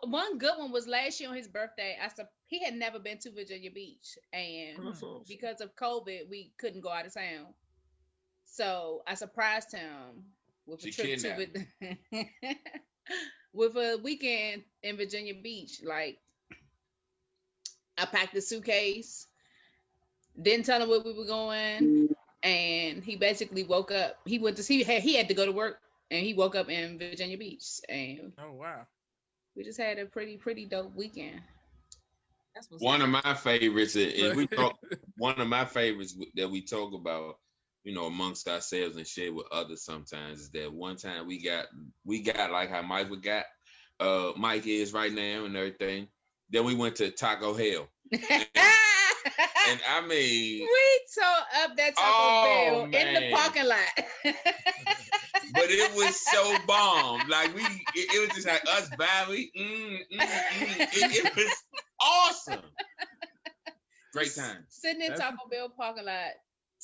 One good one was last year on his birthday. He had never been to Virginia Beach, and because of COVID, we couldn't go out of town. So I surprised him with a trip with a weekend in Virginia Beach. Like, I packed the suitcase, didn't tell him where we were going, and he basically woke up. He had to go to work, and he woke up in Virginia Beach. And oh wow, we just had a pretty dope weekend. That's one of my favorites. One of my favorites that we talk about, amongst ourselves and share with others sometimes, is that one time we got like how Mike Mike is right now and everything. Then we went to Taco Hell. And I mean, we tore up that Taco Bell in the parking lot. But it was so bomb. Like it was just like us valley. It was awesome. Great time. Sitting in Taco Bell parking lot,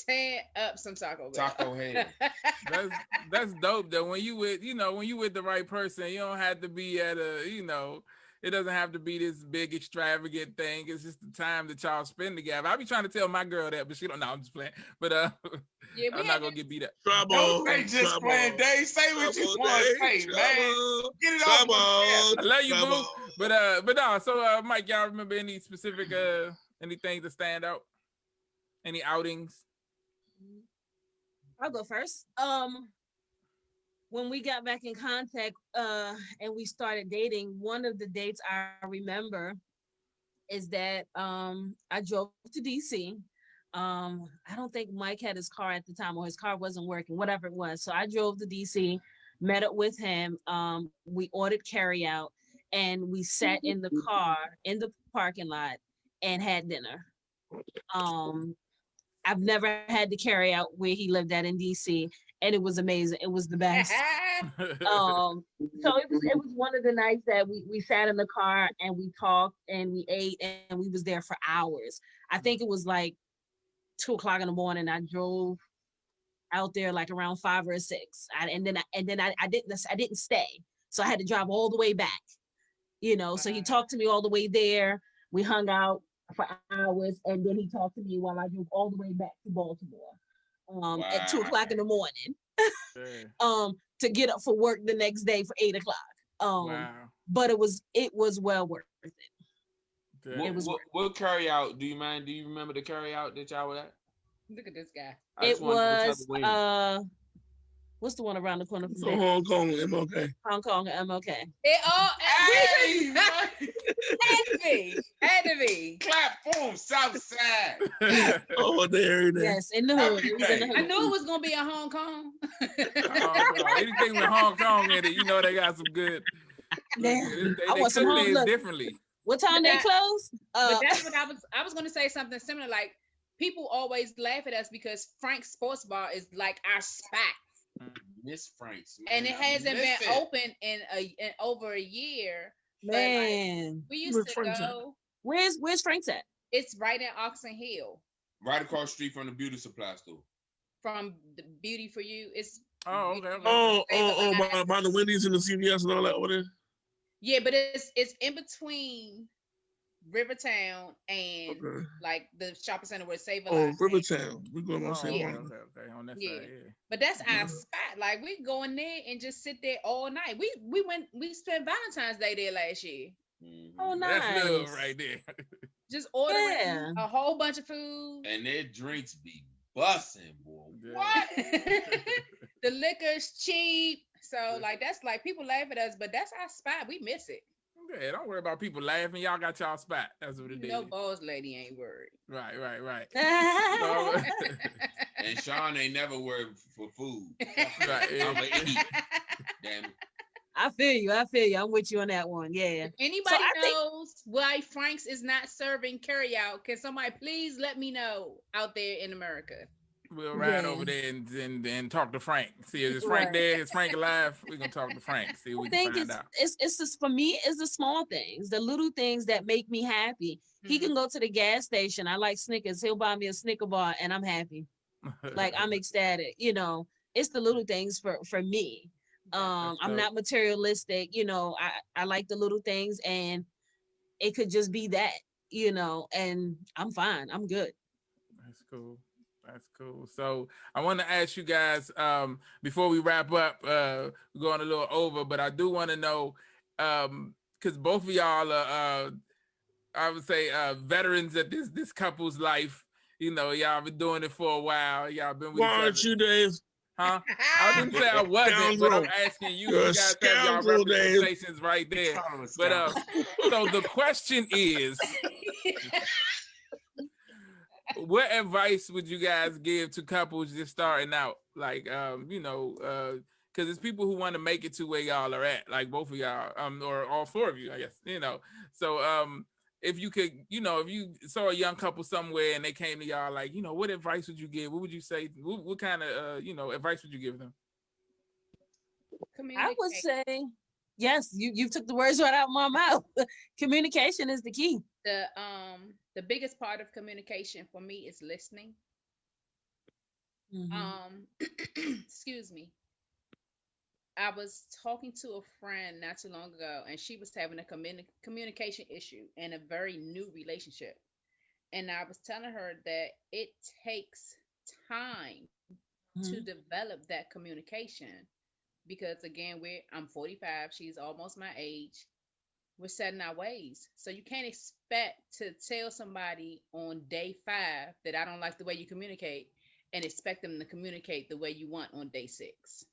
tearing up some Taco Bell. Taco Hell. That's dope though. When you with the right person, you don't have to be at it doesn't have to be this big extravagant thing. It's just the time that y'all spend together. I be trying to tell my girl that, but she don't know. I'm just playing. But I'm not gonna get beat up. Don't say just playing, Dave. Say what you want to say, man. Get it off. I love you, boo. But no. So Mike, y'all remember any specific anything that stand out? Any outings? I'll go first. When we got back in contact and we started dating, one of the dates I remember is that I drove to DC. I don't think Mike had his car at the time, or his car wasn't working, whatever it was. So I drove to DC, met up with him. We ordered carry out and we sat in the car in the parking lot and had dinner. I've never had to carry out where he lived at in DC, and it was amazing. It was the best. So it was one of the nights that we sat in the car and we talked and we ate and we was there for hours. I think it was like 2:00 in the morning. I drove out there like around 5 or 6. I didn't stay. So I had to drive all the way back, so he talked to me all the way there. We hung out for hours and then he talked to me while I drove all the way back to Baltimore at 2:00 in the morning to get up for work the next day for 8:00. But it was well worth it. What carry out? Do you remember the carry out that y'all were at? Look at this guy. It was what's the one around the corner from Hong Kong, MLK. Hong Kong, MLK. It all Hey, had to be. Clap for him, Southside. Oh, there it is. Yes, in the hood. It was in the hood. I knew it was gonna be a Hong Kong. Anything with Hong Kong in it, they got some good. They want some cook things Hong differently. What time they close? But that's what I was gonna say something similar. Like people always laugh at us because Frank's Sports Bar is like our spot. Miss Frank's, man, and it hasn't been open in over a year. Man, like, we used to go. Where's Frank's at? It's right in Oxon Hill, right across the street from the beauty supply store. From the Beauty for You, it's okay. By the Wendy's and the CVS and all that over there. Yeah, but it's in between Rivertown and like the shopping center where Save a Lot. Oh, Rivertown. We're going on Save a Lot. Okay, on that side, yeah. But that's our spot. Like we go in there and just sit there all night. We spent Valentine's Day there last year. Mm-hmm. Oh, nice. That's love right there. Just ordering a whole bunch of food. And their drinks be busting, boy. Yeah. What? The liquor's cheap. So like that's like people laugh at us, but that's our spot. We miss it. Yeah, don't worry about people laughing. Y'all got y'all spot. That's what it is. No boss lady ain't worried. Right. And Sean ain't never worried for food. Right. I'm gonna eat. Damn it. I feel you. I'm with you on that one. Yeah. If anybody knows why Frank's is not serving carry out, can somebody please let me know out there in America? We'll ride over there and talk to Frank. See, is Frank there? Is Frank alive? We're gonna talk to Frank. See what we can find out. It's just for me, it's the small things, the little things that make me happy. He can go to the gas station. I like Snickers. He'll buy me a Snicker bar and I'm happy. Like I'm ecstatic. It's the little things for me. I'm not materialistic. I like the little things and it could just be that, and I'm fine. I'm good. That's cool. That's cool. So I want to ask you guys before we wrap up, we're going a little over, but I do want to know, because both of y'all are, I would say, veterans of this couple's life. Y'all been doing it for a while. Y'all been with Why aren't you, Dave? Huh? I didn't say I wasn't, but I'm asking you. You guys have y'all representations right there. But so the question is, what advice would you guys give to couples just starting out? Like, because it's people who want to make it to where y'all are at, like both of y'all, or all four of you, I guess, So, if you could, if you saw a young couple somewhere and they came to y'all, like, what advice would you give? What would you say? What kind of, advice would you give them? I would say, yes, you took the words right out of my mouth. Communication is the key. The biggest part of communication for me is listening. Excuse me. I was talking to a friend not too long ago, and she was having a communication issue in a very new relationship. And I was telling her that it takes time to develop that communication because, again, I'm 45, she's almost my age. We're set in our ways. So you can't expect to tell somebody on day 5 that I don't like the way you communicate and expect them to communicate the way you want on day 6.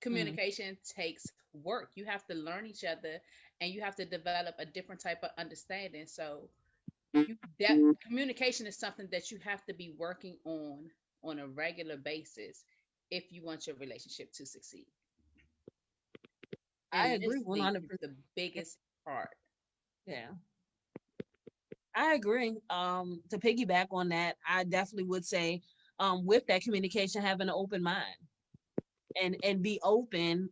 Communication takes work. You have to learn each other and you have to develop a different type of understanding. So that communication is something that you have to be working on a regular basis. if you want your relationship to succeed. I And agree listening 100%. is the biggest part. Yeah. I agree. To piggyback on that, I definitely would say, with that communication, having an open mind and be open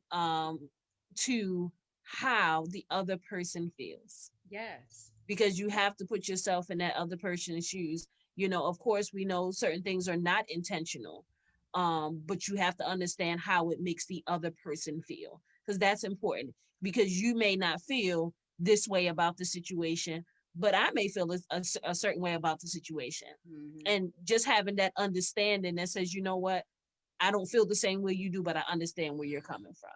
to how the other person feels. Yes. Because you have to put yourself in that other person's shoes. You know, of course, we know certain things are not intentional, but you have to understand how it makes the other person feel, because that's important. Because you may not feel this way about the situation, but I may feel a certain way about the situation. Mhm. And just having that understanding that says, you know what, I don't feel the same way you do, but I understand where you're coming from.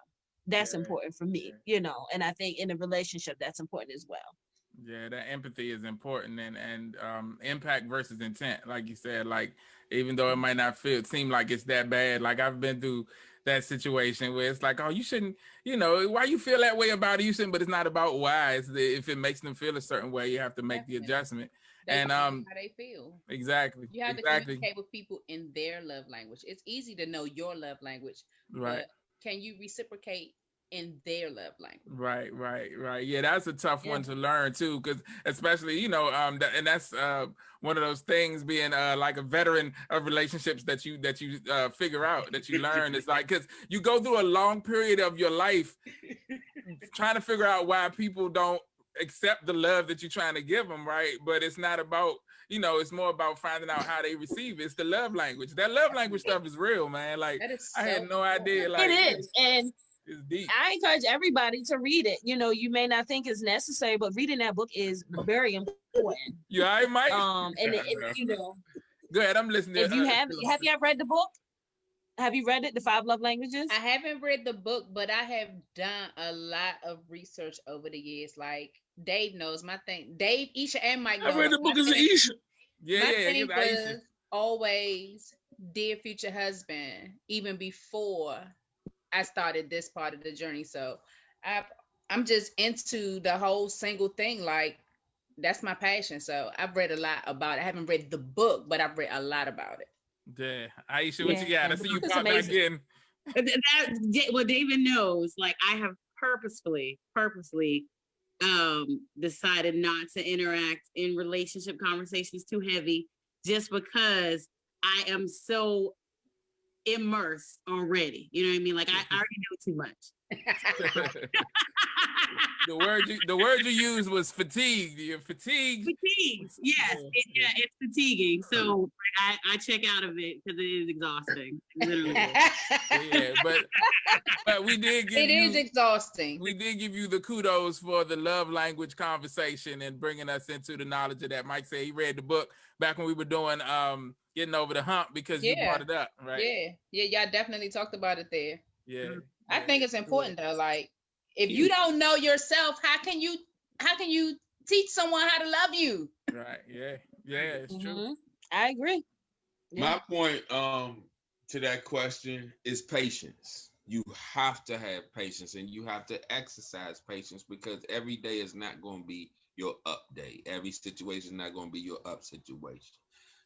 That's important for me, you know, and I think in a relationship, that's important as well. Yeah, that empathy is important, and impact versus intent, like you said. Like, even though it might not seem like it's that bad, like I've been through that situation where it's like, oh, you shouldn't, you know, why you feel that way about it, you shouldn't, but it's not about why. It's if it makes them feel a certain way, you have to make the adjustment. And how they feel. Exactly. You have to communicate with people in their love language. It's easy to know your love language, right? But can you reciprocate in their love language? Right. Yeah, that's a tough one to learn too, because especially, you know, and that's one of those things, being like a veteran of relationships, that you figure out, that you learn. It's like, because you go through a long period of your life trying to figure out why people don't accept the love that you're trying to give them, right? But it's not about, you know, it's more about finding out how they receive it. It's the love language. That love language stuff is real, man. Like, I had no idea. Like, it is. And it's deep. I encourage everybody to read it. You know, you may not think it's necessary, but reading that book is very important. Yeah, I might. And you know, go ahead. I'm listening. If you have you ever read the book? Have you read it, The 5 Love Languages? I haven't read the book, but I have done a lot of research over the years. Like, Dave knows my thing. Dave, Isha, and Mike. I read the book as Isha. My thing was always dear future husband, even before I started this part of the journey. So I'm just into the whole single thing. Like, that's my passion. So I've read a lot about it. I haven't read the book, but I've read a lot about it. Yeah, Aisha, what you got? I see you pop back in. Well, David knows, like, I have purposefully decided not to interact in relationship conversations too heavy, just because I am so immersed already. You know what I mean? Like, I already know too much. The word you used was fatigue. You're fatigued. Fatigued. Yes. It's fatiguing. So I check out of it because it is exhausting. Literally. Yeah, but we did give it is exhausting. We did give you the kudos for the love language conversation and bringing us into the knowledge of that. Mike said he read the book back when we were doing Getting Over the Hump, because you brought it up, right? Yeah, y'all definitely talked about it there. Yeah. I think it's important though. Like, if you don't know yourself, how can you teach someone how to love you? Right. Yeah, it's true. I agree. My point to that question is patience. You have to have patience, and you have to exercise patience, because every day is not going to be your up day. Every situation is not going to be your up situation.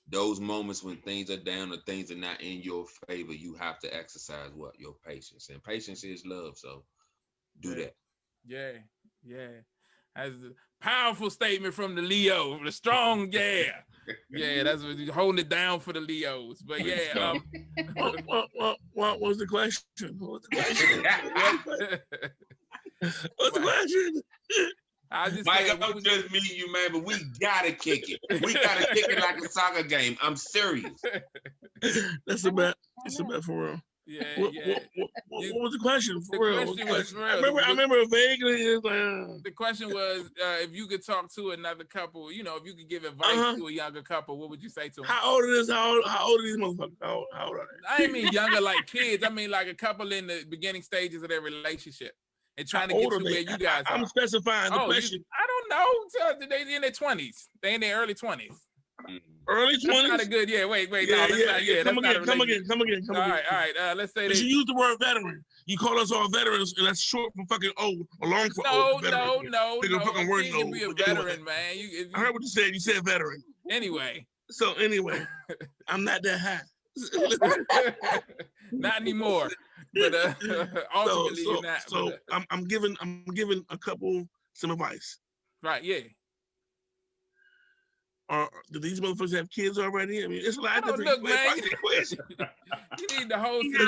Those moments when things are down or things are not in your favor, you have to exercise your patience. And patience is love. So do that. Yeah. That's a powerful statement from the Leo, the strong, yeah, that's what you're holding it down for the Leos. But yeah, what was the question? What's the question? Mike, I'm just meeting you, man, but we gotta kick it. We gotta kick it like a soccer game. I'm serious. That's a bet. It's a bet for real. Yeah. What was the question? For real. I remember vaguely. The question was, if you could talk to another couple, you know, if you could give advice to a younger couple, what would you say to them? How old are these motherfuckers? How old are they? I didn't mean younger like kids. I mean like a couple in the beginning stages of their relationship and trying to get to where you guys are. I'm specifying the question. I don't know. They in their 20s. They in their early 20s. Early 20s? That's not a good, wait. Come again. All right. Let's say you use the word veteran. You call us all veterans, and that's short for fucking old, or long for old. No. Fucking word You can be a veteran, man. I heard what you said. You said veteran. Anyway. So anyway, I'm not that high. Not anymore. But ultimately, you're not. So I'm giving a couple some advice. Right? Yeah. Do these motherfuckers have kids already? I mean, it's a lot of different look, man. equations. You need the whole Because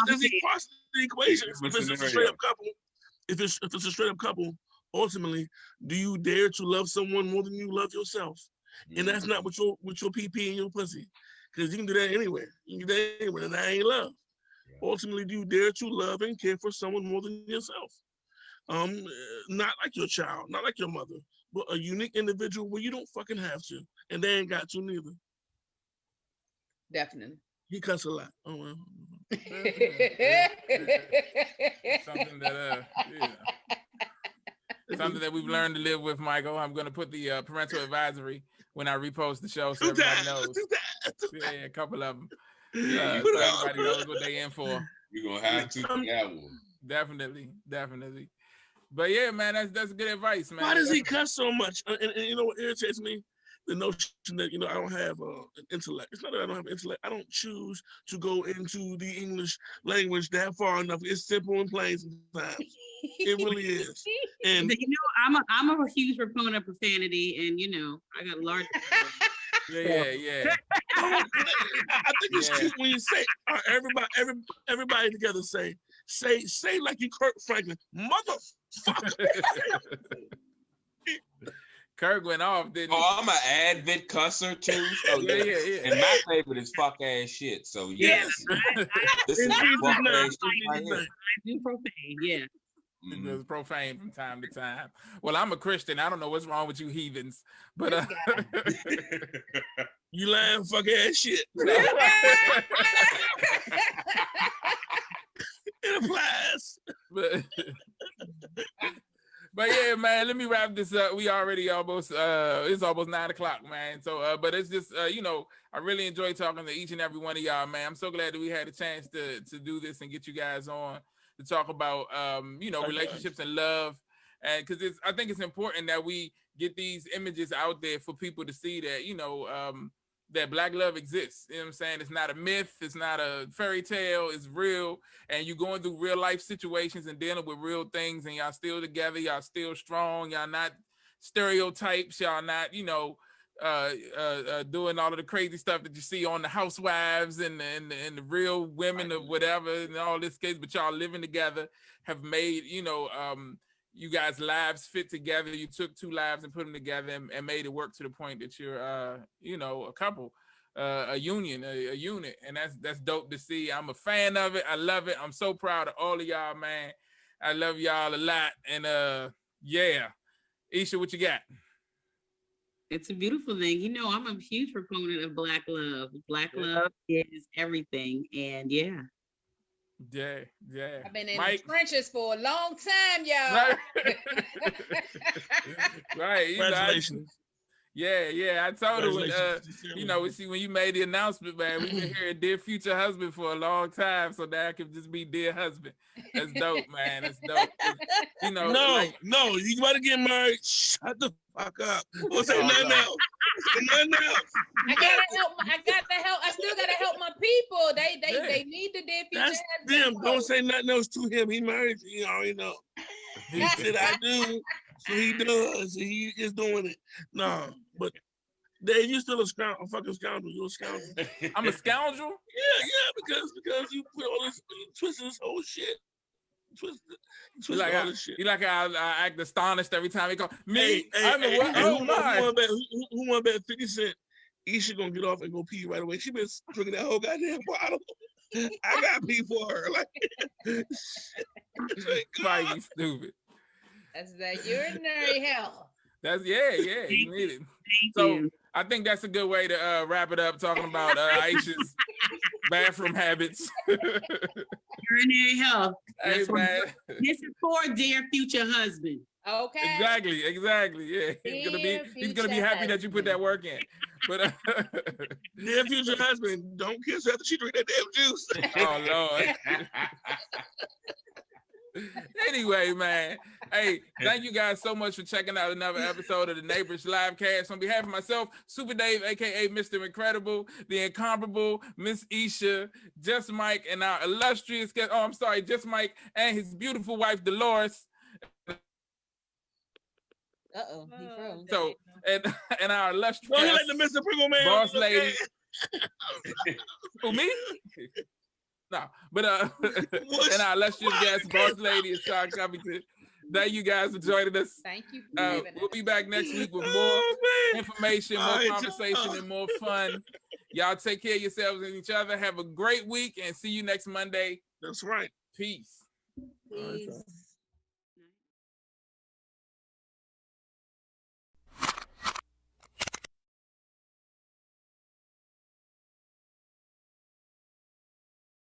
there's a parts of the equation. If it's a straight up couple, if it's a straight up couple, ultimately, do you dare to love someone more than you love yourself? And that's not with your PP and your pussy, because you can do that anywhere. You can do that anywhere, and that ain't love. Ultimately, do you dare to love and care for someone more than yourself? Not like your child, not like your mother, but a unique individual where you don't fucking have to, and they ain't got to neither. Definitely. He cuss a lot. Oh well. Something that something that we've learned to live with, Michael. I'm gonna put the parental advisory when I repost the show, so everybody knows. Yeah, a couple of them. So everybody knows what they in for. You're gonna have to do that one. Definitely. But yeah, man, that's good advice, man. Why does he cuss so much? And you know what irritates me? The notion that, you know, I don't have an intellect. It's not that I don't have intellect. I don't choose to go into the English language that far enough. It's simple and plain sometimes. It really is. And you know, I'm a huge proponent of profanity, and you know, I got large. Yeah. I think it's cute when you say everybody together say like you Kirk Franklin, motherfucker. Kirk went off, didn't he? Oh, I'm an avid cusser too. So yeah. And my favorite is fuck ass shit. So yes, this is fuck ass shit right here. I do profane, yeah. It was profane from time to time. Well, I'm a Christian. I don't know what's wrong with you heathens, but you lying fuck ass shit. It applies. But yeah, man, let me wrap this up. We already almost it's almost 9 o'clock, man. So but it's just you know, I really enjoy talking to each and every one of y'all, man. I'm so glad that we had a chance to do this and get you guys on to talk about you know, relationships and love. And because I think it's important that we get these images out there for people to see that, you know, that Black love exists. You know what I'm saying? It's not a myth, it's not a fairy tale, it's real. And you're going through real life situations and dealing with real things, and y'all still together, y'all still strong, y'all not stereotypes, y'all not, you know, doing all of the crazy stuff that you see on the Housewives and the real women of whatever and all this case, but y'all living together have made, you know, you guys' lives fit together. You took two lives and put them together and made it work to the point that you're, you know, a couple, a union, a unit. And that's dope to see. I'm a fan of it. I love it. I'm so proud of all of y'all, man. I love y'all a lot. And yeah. Isha, what you got? It's a beautiful thing. You know, I'm a huge proponent of Black love. Black love is everything. And yeah. Yeah. I've been in the trenches for a long time, y'all. Right. Congratulations. Yeah. I told her when, you know, when you made the announcement, man, we've been hearing dear future husband for a long time, so now I can just be dear husband. That's dope, man. That's dope. You know, no, you gotta get married. Shut the fuck up. We'll say nothing else. Nothing else. I gotta help. I still gotta help my people. They need the dear future That's husband. them. Don't say nothing else to him. He married. You already know. He said I do, so he does. He is doing it. No, but Dave, you still a fucking scoundrel. You're a scoundrel. I'm a scoundrel? Yeah, because you put all this, you twisted this whole shit. Twist like all this shit. You like I act astonished every time he go, me? Hey, I'm the what? Oh my. Who want to bet 50 cents? Isha gonna get off and go pee right away. She been drinking that whole goddamn bottle. I got pee for her. Like, Mike, you stupid. That's that urinary hell. That's you need it. So I think that's a good way to wrap it up, talking about Aisha's bathroom habits. Urinary health. Hey, man. This is for dear future husband. Okay. Exactly. Yeah. He's gonna be happy that you put that work in. But dear future husband, don't kiss her after she drink that damn juice. Oh Lord. Anyway, man. Hey, thank you guys so much for checking out another episode of the Neighborish Livecast. On behalf of myself, Super Dave, aka Mr. Incredible, the incomparable Miss Isha, Just Mike, and our illustrious guest. Oh, I'm sorry, Just Mike and his beautiful wife Dolores. Uh-oh, he froze. So and our illustrious Don't let the Mr. Pringle man. boss okay? lady. Who, me? No, but and our illustrious guest, boss lady, is Sean Covington. Thank you guys for joining us. Thank you. For having We'll us. be back next week with more Oh, man. information, more All right, conversation, and more fun. Y'all take care of yourselves and each other. Have a great week and see you next Monday. That's right. Peace. All right, Please.